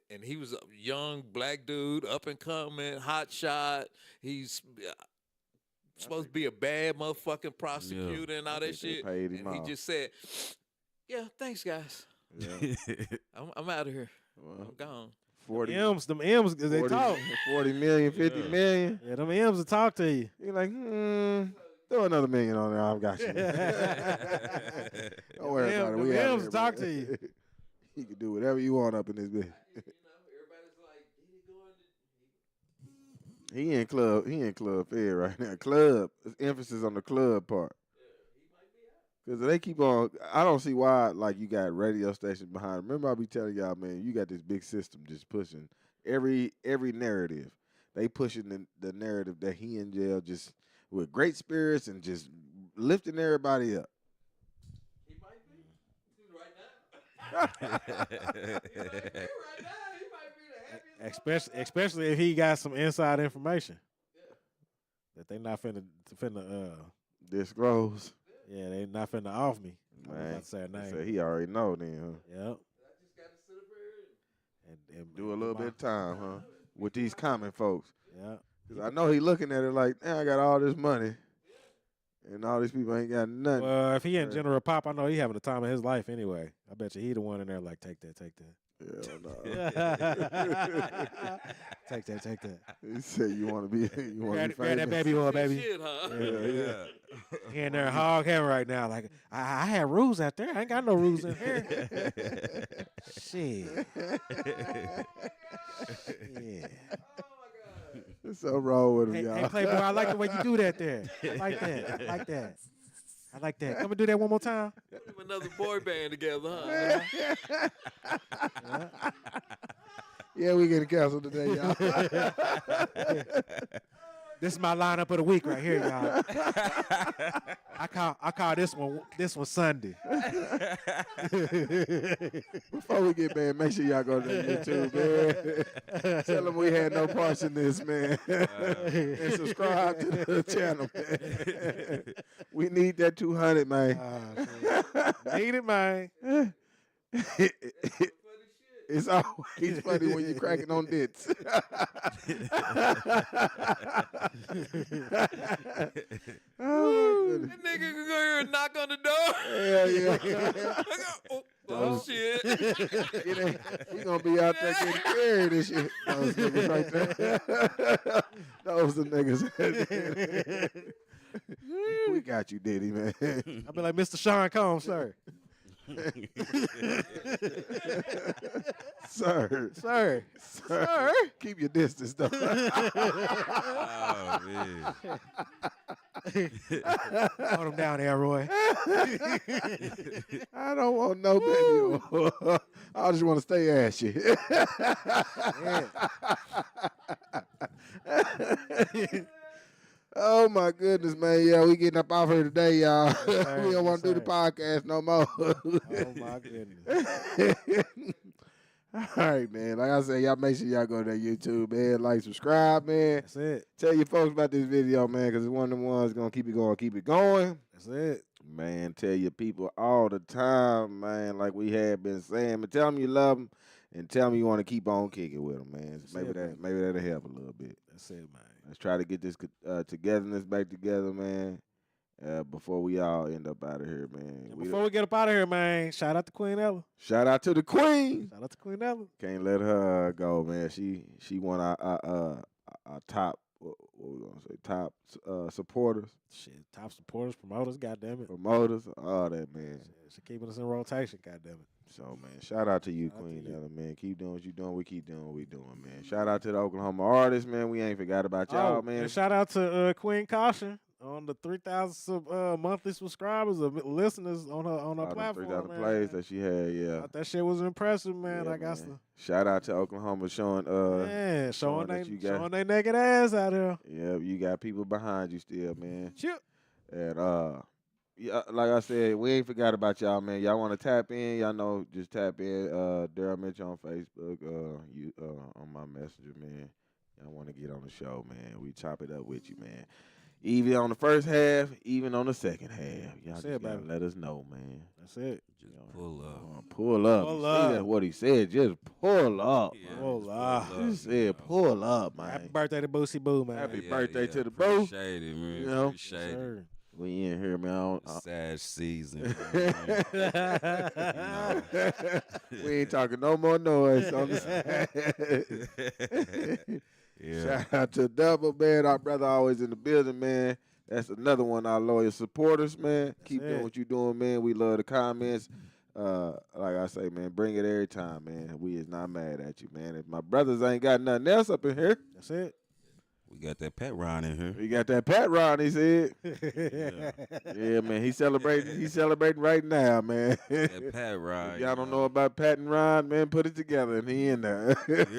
Speaker 1: And he was a young black dude, up and coming, hot shot. He's supposed to be a bad motherfucking prosecutor and all
Speaker 3: I
Speaker 1: that
Speaker 3: think they
Speaker 1: shit.
Speaker 3: paid him
Speaker 1: And he
Speaker 3: off.
Speaker 1: just said, yeah, thanks, guys.
Speaker 3: Yeah.
Speaker 1: I'm out of here.
Speaker 3: Well,
Speaker 1: I'm gone.
Speaker 3: 40,
Speaker 2: them M's, cause they
Speaker 3: 40,
Speaker 2: talk.
Speaker 3: 40 million, 50 million.
Speaker 2: Yeah, them M's will talk to you.
Speaker 3: You're like, throw another million on there. I've got you. Don't worry about it.
Speaker 2: Them
Speaker 3: We out
Speaker 2: M's
Speaker 3: here,
Speaker 2: talk
Speaker 3: man.
Speaker 2: to you.
Speaker 3: You can do whatever you want up in this bitch. He in club fed right now. Club. Emphasis on the club part. Because they keep on, I don't see why, like, you got radio stations behind. Remember, I be telling y'all, man, you got this big system just pushing every narrative. They pushing the narrative that he in jail just with great spirits and just lifting everybody up.
Speaker 1: He might be right now. He might be the happiest.
Speaker 2: Especially if he got some inside information that they not finna
Speaker 3: Disclose.
Speaker 2: yeah, they not finna off me. I'm
Speaker 3: Man,
Speaker 2: about to say her
Speaker 3: they
Speaker 2: name.
Speaker 3: say he already know then, huh?
Speaker 2: Yep.
Speaker 1: I just got to sit up here
Speaker 2: And
Speaker 3: Do a little bit of time, huh? With these common folks.
Speaker 2: Yeah.
Speaker 3: 'Cause I know he looking at it like, damn, I got all this money, and all these people ain't got nothing.
Speaker 2: Well, if he in General Pop, I know he having the time of his life anyway. I bet you he the one in there like, take that.
Speaker 3: Hell no.
Speaker 2: Take that.
Speaker 3: He said, you want to be
Speaker 2: Grab
Speaker 3: famous?
Speaker 2: that baby oil, baby.
Speaker 1: Shit, huh?
Speaker 3: Yeah.
Speaker 2: He in there hog heaven right now. Like, I had rules out there. I ain't got no rules in here. Shit. Yeah.
Speaker 3: There's something wrong with him,
Speaker 2: Hey,
Speaker 3: y'all.
Speaker 2: hey, Playboy, I like the way you do that there. I like that. Come and do that one more time.
Speaker 1: Put another boy band together, huh?
Speaker 3: Yeah, we getting canceled today, y'all.
Speaker 2: This is my lineup of the week right here, y'all. I call this one Sunday.
Speaker 3: Before we get banned, make sure y'all go to YouTube, man. Tell them we had no parts in this, man. And subscribe to the channel, man. We need that 200, man.
Speaker 2: Need it, man.
Speaker 3: It's always funny when you're cracking on dits. Oh,
Speaker 1: That nigga can go here and knock on the door.
Speaker 3: hell yeah.
Speaker 1: Oh shit.
Speaker 3: We gonna be out there getting carried and shit. Those niggas right there. Those the niggas. We got you, Diddy, man.
Speaker 2: I be like, Mr. Sean Combs, sir.
Speaker 3: Sir, keep your distance, though.
Speaker 8: Oh, man.
Speaker 2: Hold him down there, Roy.
Speaker 3: I don't want no baby. I just want to stay ashy. Oh my goodness, man! Yeah, we getting up off here today, y'all. We don't want to do the podcast no more.
Speaker 2: Oh my goodness.
Speaker 3: All right, man. Like I said, y'all make sure y'all go to that YouTube, man. Like, subscribe, man.
Speaker 2: That's it.
Speaker 3: Tell your folks about this video, man, because it's one of them ones gonna keep it going.
Speaker 2: That's it.
Speaker 3: Man, tell your people all the time, man, like we have been saying. But tell them you love them, and tell them you want to keep on kicking with them, man. Maybe that'll help a little bit.
Speaker 2: That's it, man.
Speaker 3: Let's try to get this togetherness back together, man. Before we all end up out of here, man.
Speaker 2: Before we get up out of here, man, shout out to Queen Ella.
Speaker 3: Shout out to the Queen.
Speaker 2: Shout out to Queen Ella.
Speaker 3: Can't let her go, man. She one of our top, what we gonna say, top supporters.
Speaker 2: Shit, top supporters, promoters, goddamn it.
Speaker 3: Promoters, all that, man.
Speaker 2: She keeping us in rotation, goddamn it.
Speaker 3: So, man, shout out to you, Queen Ella, man. Keep doing what you doing. We keep doing what we doing, man. Shout out to the Oklahoma artists, man. We ain't forgot about y'all, man.
Speaker 2: And shout out to Queen Caution on the 3,000 monthly subscribers or listeners on her platform.
Speaker 3: 3,000 plays that she had, yeah.
Speaker 2: That shit was impressive, man.
Speaker 3: Yeah,
Speaker 2: I got
Speaker 3: man.
Speaker 2: to.
Speaker 3: Shout out to Oklahoma showing
Speaker 2: showing
Speaker 3: that you got
Speaker 2: they naked ass out here.
Speaker 3: Yeah, you got people behind you still, man.
Speaker 2: Shit.
Speaker 3: And yeah, like I said, we ain't forgot about y'all, man. Y'all want to tap in? Y'all know, just tap in. Daryl Mitchell on Facebook. You on my messenger, man. Y'all want to get on the show, man? We chop it up with you, man. Even on the first half, even on the second half. Y'all just gotta let us know, man.
Speaker 2: That's it.
Speaker 8: Just pull up.
Speaker 3: Pull up.
Speaker 2: Pull
Speaker 3: See,
Speaker 2: up.
Speaker 3: that's what he said. Just pull up.
Speaker 8: Yeah,
Speaker 2: Pull up.
Speaker 3: He said, pull up, man.
Speaker 2: Happy birthday to Boosie Boo, man.
Speaker 3: Happy birthday to the boo.
Speaker 8: Appreciate it, man.
Speaker 3: You know?
Speaker 8: Appreciate it.
Speaker 3: We in here, man.
Speaker 8: Sad season.
Speaker 3: We ain't talking no more noise on the
Speaker 8: Yeah.
Speaker 3: Shout out to Double, man. Our brother always in the building, man. That's another one of our loyal supporters, man. Keep doing what you doing, man. We love the comments. Like I say, man, bring it every time, man. We is not mad at you, man. If my brothers ain't got nothing else up in here,
Speaker 2: That's it.
Speaker 8: We got that Pat Ron in here.
Speaker 3: we got that Pat Ron, he said. Yeah, man. He's celebrating right now, man.
Speaker 8: That Pat Ron.
Speaker 3: If y'all don't know about Pat and Ron, man, put it together and he in there.
Speaker 2: That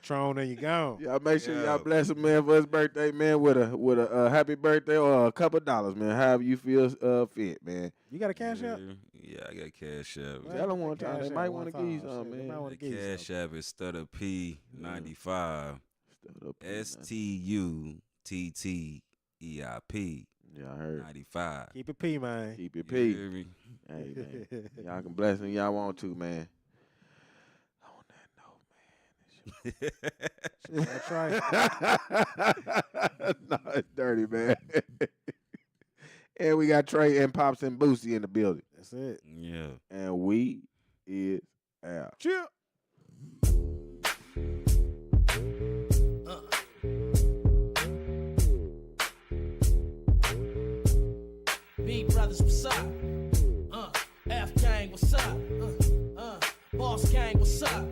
Speaker 2: Tron and you gone.
Speaker 3: Y'all make sure y'all bless him, man, for his birthday, man, with a happy birthday or a couple dollars, man. However you feel fit, man.
Speaker 2: You got a cash app?
Speaker 8: Yeah, I got cash app.
Speaker 3: Tell them one time. They might want to give you something,
Speaker 2: They might
Speaker 3: man.
Speaker 2: wanna
Speaker 8: The
Speaker 2: give you
Speaker 8: cash app is Stutter P95. STUTTEIP.
Speaker 3: Yeah, I heard.
Speaker 8: 95.
Speaker 2: Keep it P, man.
Speaker 3: Keep it
Speaker 8: You
Speaker 3: P.
Speaker 8: hear me?
Speaker 3: Hey, man. Y'all can bless him. Y'all want to, man. On that note, man, it's
Speaker 2: That's right.
Speaker 3: No, it's dirty, man. And we got Trey and Pops and Boosie in the building.
Speaker 2: That's it.
Speaker 8: Yeah.
Speaker 3: And we is out.
Speaker 2: Chill.
Speaker 7: B brothers, what's up? F gang, what's up? Boss gang, what's up?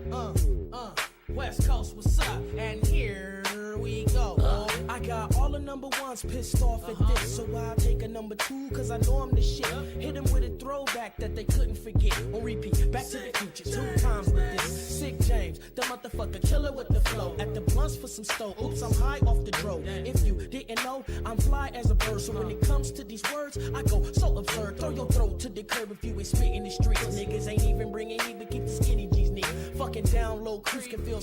Speaker 7: West Coast, what's up? And here we go. I got all the number ones pissed off at this, so I'll take a number 2, cause I know I'm the shit. Hit them with a throwback that they couldn't forget. On repeat, back to the future, 2 times with this. Sick James, the motherfucker killer with the flow. At the blunts for some stove. Oops, I'm high off the dro. If you didn't know, I'm fly as a bird. So when it comes to these words, I go so absurd. Throw your throat to the curb if you ain't spit in the streets. Niggas ain't even bringing heat, but keep the skinny G's neat. Fucking down low, crews can feel